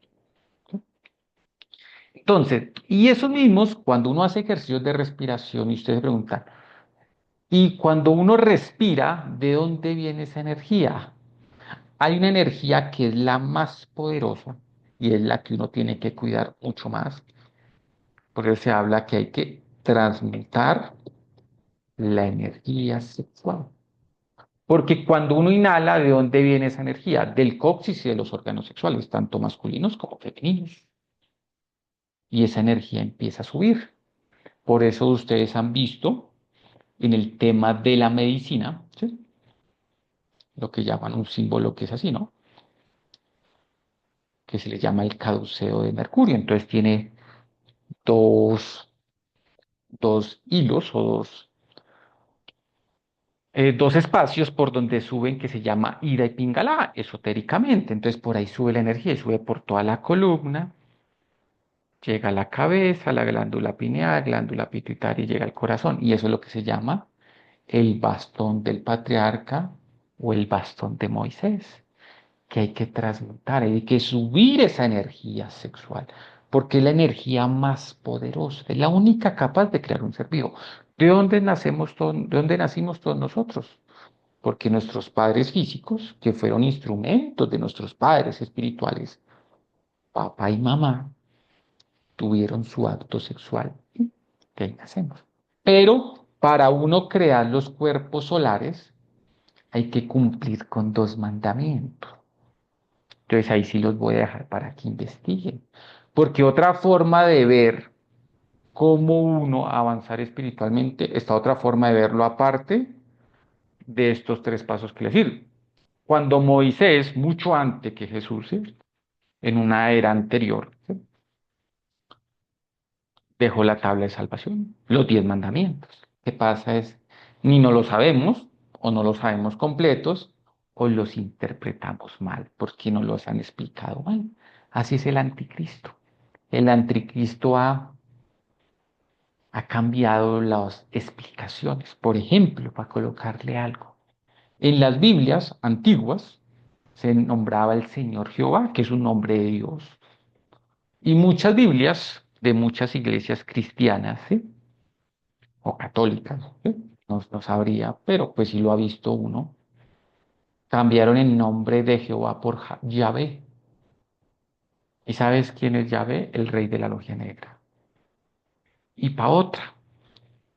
Entonces, y esos mismos, cuando uno hace ejercicios de respiración, y ustedes se preguntan, y cuando uno respira, ¿de dónde viene esa energía? Hay una energía que es la más poderosa y es la que uno tiene que cuidar mucho más. Por eso se habla que hay que transmutar la energía sexual. Porque cuando uno inhala, ¿de dónde viene esa energía? Del coxis y de los órganos sexuales, tanto masculinos como femeninos. Y esa energía empieza a subir. Por eso ustedes han visto en el tema de la medicina, ¿sí? Lo que llaman un símbolo que es así, ¿no? Que se le llama el caduceo de Mercurio. Entonces tiene dos, dos hilos o dos espacios por donde suben que se llama Ida y Pingala, esotéricamente. Entonces por ahí sube la energía y sube por toda la columna, llega a la cabeza, la glándula pineal, glándula pituitaria y llega al corazón. Y eso es lo que se llama el bastón del patriarca o el bastón de Moisés, que hay que transmutar, hay que subir esa energía sexual, porque es la energía más poderosa, es la única capaz de crear un ser vivo. ¿De dónde nacimos todos nosotros? Porque nuestros padres físicos, que fueron instrumentos de nuestros padres espirituales, papá y mamá, tuvieron su acto sexual. De ahí nacemos. Pero para uno crear los cuerpos solares, hay que cumplir con 2 mandamientos. Entonces ahí sí los voy a dejar para que investiguen. Porque otra forma de ver cómo uno avanzar espiritualmente, esta otra forma de verlo aparte de estos 3 pasos que les digo. Cuando Moisés, mucho antes que Jesús, ¿sí? En una era anterior, ¿sí? Dejó la tabla de salvación, los 10 mandamientos. ¿Qué pasa? Es, ni no lo sabemos, o no los sabemos completos, o los interpretamos mal, porque no los han explicado mal. Así es el anticristo. El anticristo ha cambiado las explicaciones. Por ejemplo, para colocarle algo. En las Biblias antiguas se nombraba el Señor Jehová, que es un nombre de Dios. Y muchas Biblias de muchas iglesias cristianas, ¿sí? o católicas, ¿sí? No, no sabría, pero pues sí lo ha visto uno. Cambiaron el nombre de Jehová por Yahvé. ¿Y sabes quién es Yahvé? El rey de la logia negra. Y para otra,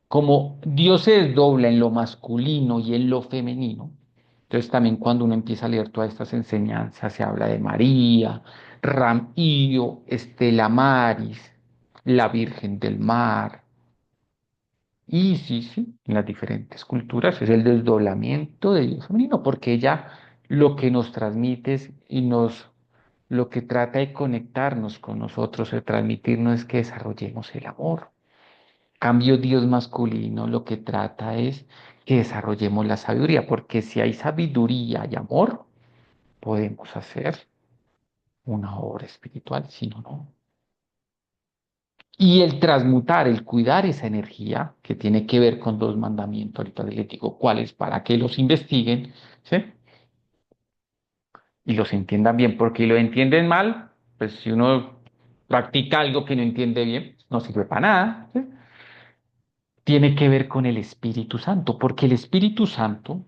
como Dios se desdobla en lo masculino y en lo femenino, entonces también cuando uno empieza a leer todas estas enseñanzas, se habla de María, Ramío, Estela Maris, la Virgen del Mar. Y sí, sí, en las diferentes culturas es el desdoblamiento de Dios femenino, porque ella lo que nos transmite y lo que trata de conectarnos con nosotros, de transmitirnos es que desarrollemos el amor. Cambio Dios masculino lo que trata es que desarrollemos la sabiduría, porque si hay sabiduría y amor, podemos hacer una obra espiritual, si no, no. Y el transmutar, el cuidar esa energía que tiene que ver con dos mandamientos, ahorita les digo cuáles para que los investiguen, ¿sí? Y los entiendan bien, porque si lo entienden mal, pues si uno practica algo que no entiende bien, no sirve para nada, ¿sí? Tiene que ver con el Espíritu Santo, porque el Espíritu Santo,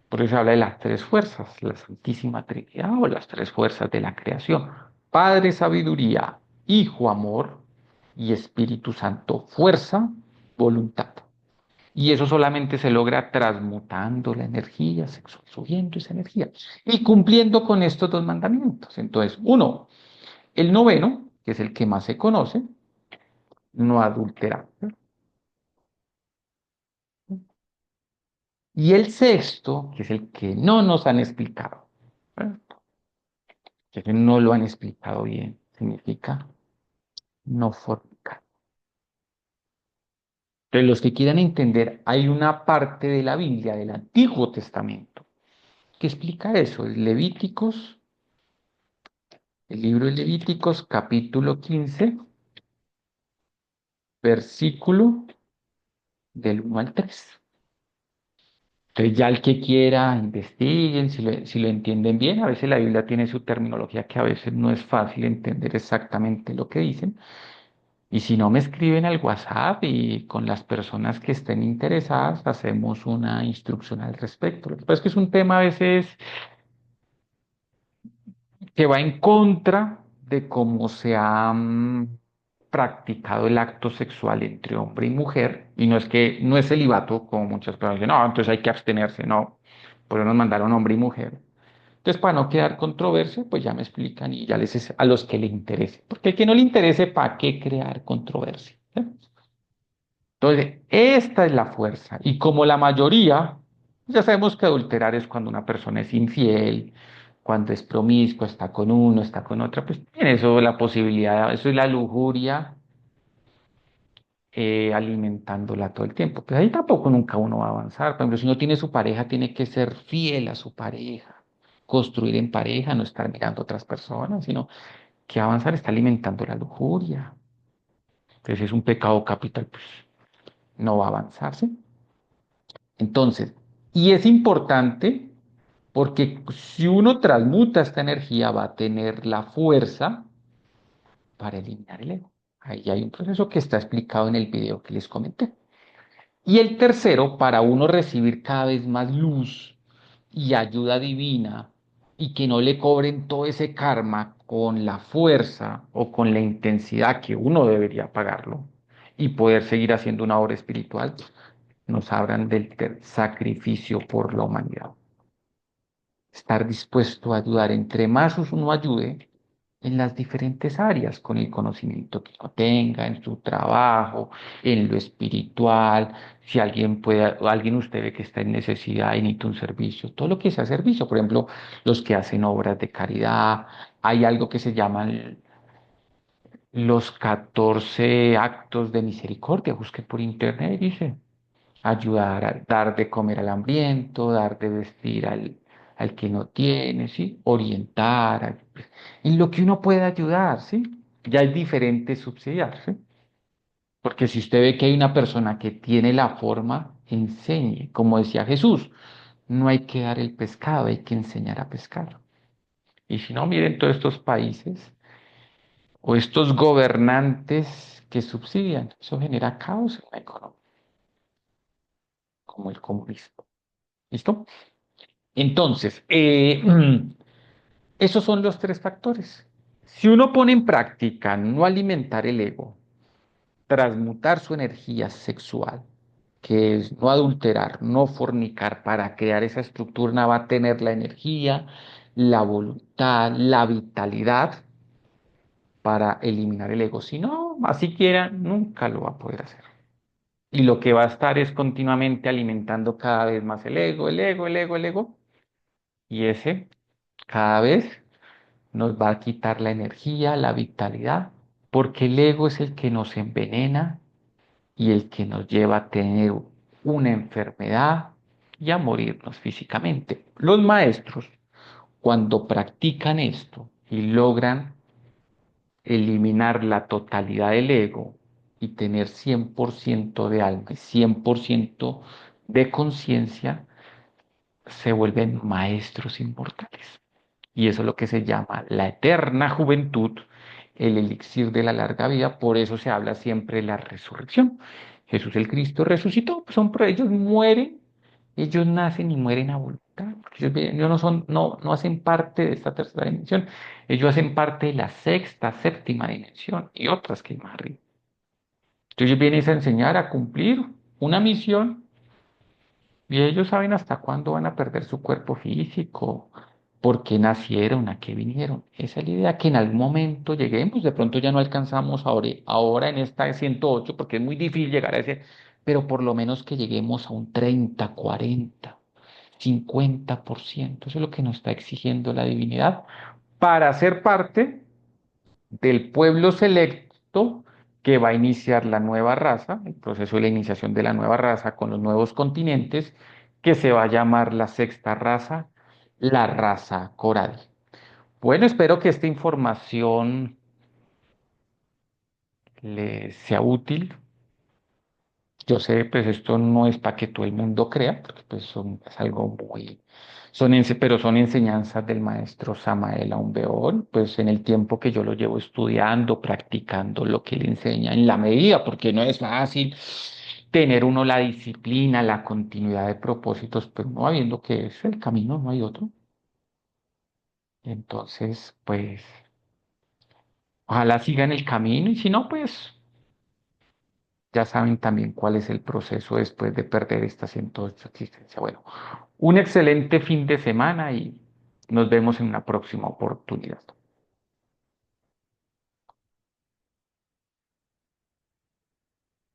por eso habla de las tres fuerzas, la Santísima Trinidad o las tres fuerzas de la creación, Padre, sabiduría, Hijo, amor y Espíritu Santo, fuerza, voluntad. Y eso solamente se logra transmutando la energía sexual, subiendo esa energía y cumpliendo con estos dos mandamientos. Entonces, uno, el noveno, que es el que más se conoce, no adulterar. Y el sexto, que es el que no nos han explicado, ¿verdad? Que no lo han explicado bien, significa no fornicar. Entonces, los que quieran entender, hay una parte de la Biblia, del Antiguo Testamento, que explica eso, es Levíticos, el libro de Levíticos, capítulo 15, versículo del 1 al 3. Entonces, ya el que quiera, investiguen, si lo entienden bien, a veces la Biblia tiene su terminología que a veces no es fácil entender exactamente lo que dicen. Y si no, me escriben al WhatsApp y con las personas que estén interesadas hacemos una instrucción al respecto. Lo que pasa es que es un tema a veces que va en contra de cómo se ha practicado el acto sexual entre hombre y mujer. Y no es que no es celibato, como muchas personas dicen, no, entonces hay que abstenerse, no. Por eso nos mandaron hombre y mujer. Entonces, para no quedar controversia, pues ya me explican y ya les a los que le interese. Porque el que no le interese, ¿para qué crear controversia? ¿Sí? Entonces, esta es la fuerza. Y como la mayoría, ya sabemos que adulterar es cuando una persona es infiel, cuando es promiscuo, está con uno, está con otra, pues tiene eso la posibilidad, eso es la lujuria alimentándola todo el tiempo. Pues ahí tampoco nunca uno va a avanzar. Por ejemplo, si uno tiene su pareja, tiene que ser fiel a su pareja, construir en pareja, no estar mirando a otras personas, sino que avanzar está alimentando la lujuria. Entonces, si es un pecado capital, pues no va a avanzar, ¿sí? Entonces, y es importante porque si uno transmuta esta energía va a tener la fuerza para eliminar el ego. Ahí hay un proceso que está explicado en el video que les comenté. Y el tercero, para uno recibir cada vez más luz y ayuda divina y que no le cobren todo ese karma con la fuerza o con la intensidad que uno debería pagarlo y poder seguir haciendo una obra espiritual, nos hablan del sacrificio por la humanidad. Estar dispuesto a ayudar, entre más uno ayude en las diferentes áreas, con el conocimiento que uno tenga, en su trabajo, en lo espiritual, si alguien puede, o alguien usted ve que está en necesidad y necesita un servicio, todo lo que sea servicio, por ejemplo, los que hacen obras de caridad, hay algo que se llaman los 14 actos de misericordia, busque por internet y dice ayudar a dar de comer al hambriento, dar de vestir al que no tiene, ¿sí? Orientar, pues, en lo que uno puede ayudar, ¿sí? Ya es diferente subsidiar, ¿sí? Porque si usted ve que hay una persona que tiene la forma, enseñe. Como decía Jesús, no hay que dar el pescado, hay que enseñar a pescar. Y si no, miren todos estos países o estos gobernantes que subsidian, eso genera caos en la economía. como el comunismo. ¿Listo? Entonces, esos son los tres factores. Si uno pone en práctica no alimentar el ego, transmutar su energía sexual, que es no adulterar, no fornicar, para crear esa estructura, va a tener la energía, la voluntad, la vitalidad para eliminar el ego. Si no, así quiera, nunca lo va a poder hacer. Y lo que va a estar es continuamente alimentando cada vez más el ego, el ego, el ego, el ego. Y ese cada vez nos va a quitar la energía, la vitalidad, porque el ego es el que nos envenena y el que nos lleva a tener una enfermedad y a morirnos físicamente. Los maestros, cuando practican esto y logran eliminar la totalidad del ego y tener 100% de alma y 100% de conciencia, se vuelven maestros inmortales. Y eso es lo que se llama la eterna juventud, el elixir de la larga vida. Por eso se habla siempre de la resurrección. Jesús el Cristo resucitó, pues ellos mueren, ellos nacen y mueren a voluntad, porque ellos no son, no hacen parte de esta tercera dimensión, ellos hacen parte de la sexta, séptima dimensión y otras que hay más arriba. Entonces ellos vienen a enseñar a cumplir una misión y ellos saben hasta cuándo van a perder su cuerpo físico, por qué nacieron, a qué vinieron. Esa es la idea, que en algún momento lleguemos, de pronto ya no alcanzamos ahora en esta 108 porque es muy difícil llegar a ese, pero por lo menos que lleguemos a un 30, 40, 50%. Eso es lo que nos está exigiendo la divinidad para ser parte del pueblo selecto que va a iniciar la nueva raza, el proceso de la iniciación de la nueva raza con los nuevos continentes, que se va a llamar la sexta raza, la raza coral. Bueno, espero que esta información les sea útil. Yo sé, pues esto no es para que todo el mundo crea, porque pues es algo muy, pero son enseñanzas del maestro Samael Aumbeor, pues en el tiempo que yo lo llevo estudiando, practicando lo que él enseña, en la medida, porque no es fácil tener uno la disciplina, la continuidad de propósitos, pues no habiendo que es el camino, no hay otro. Entonces, pues, ojalá sigan el camino y si no, pues ya saben también cuál es el proceso después de perder esta 108 existencia. Bueno, un excelente fin de semana y nos vemos en una próxima oportunidad.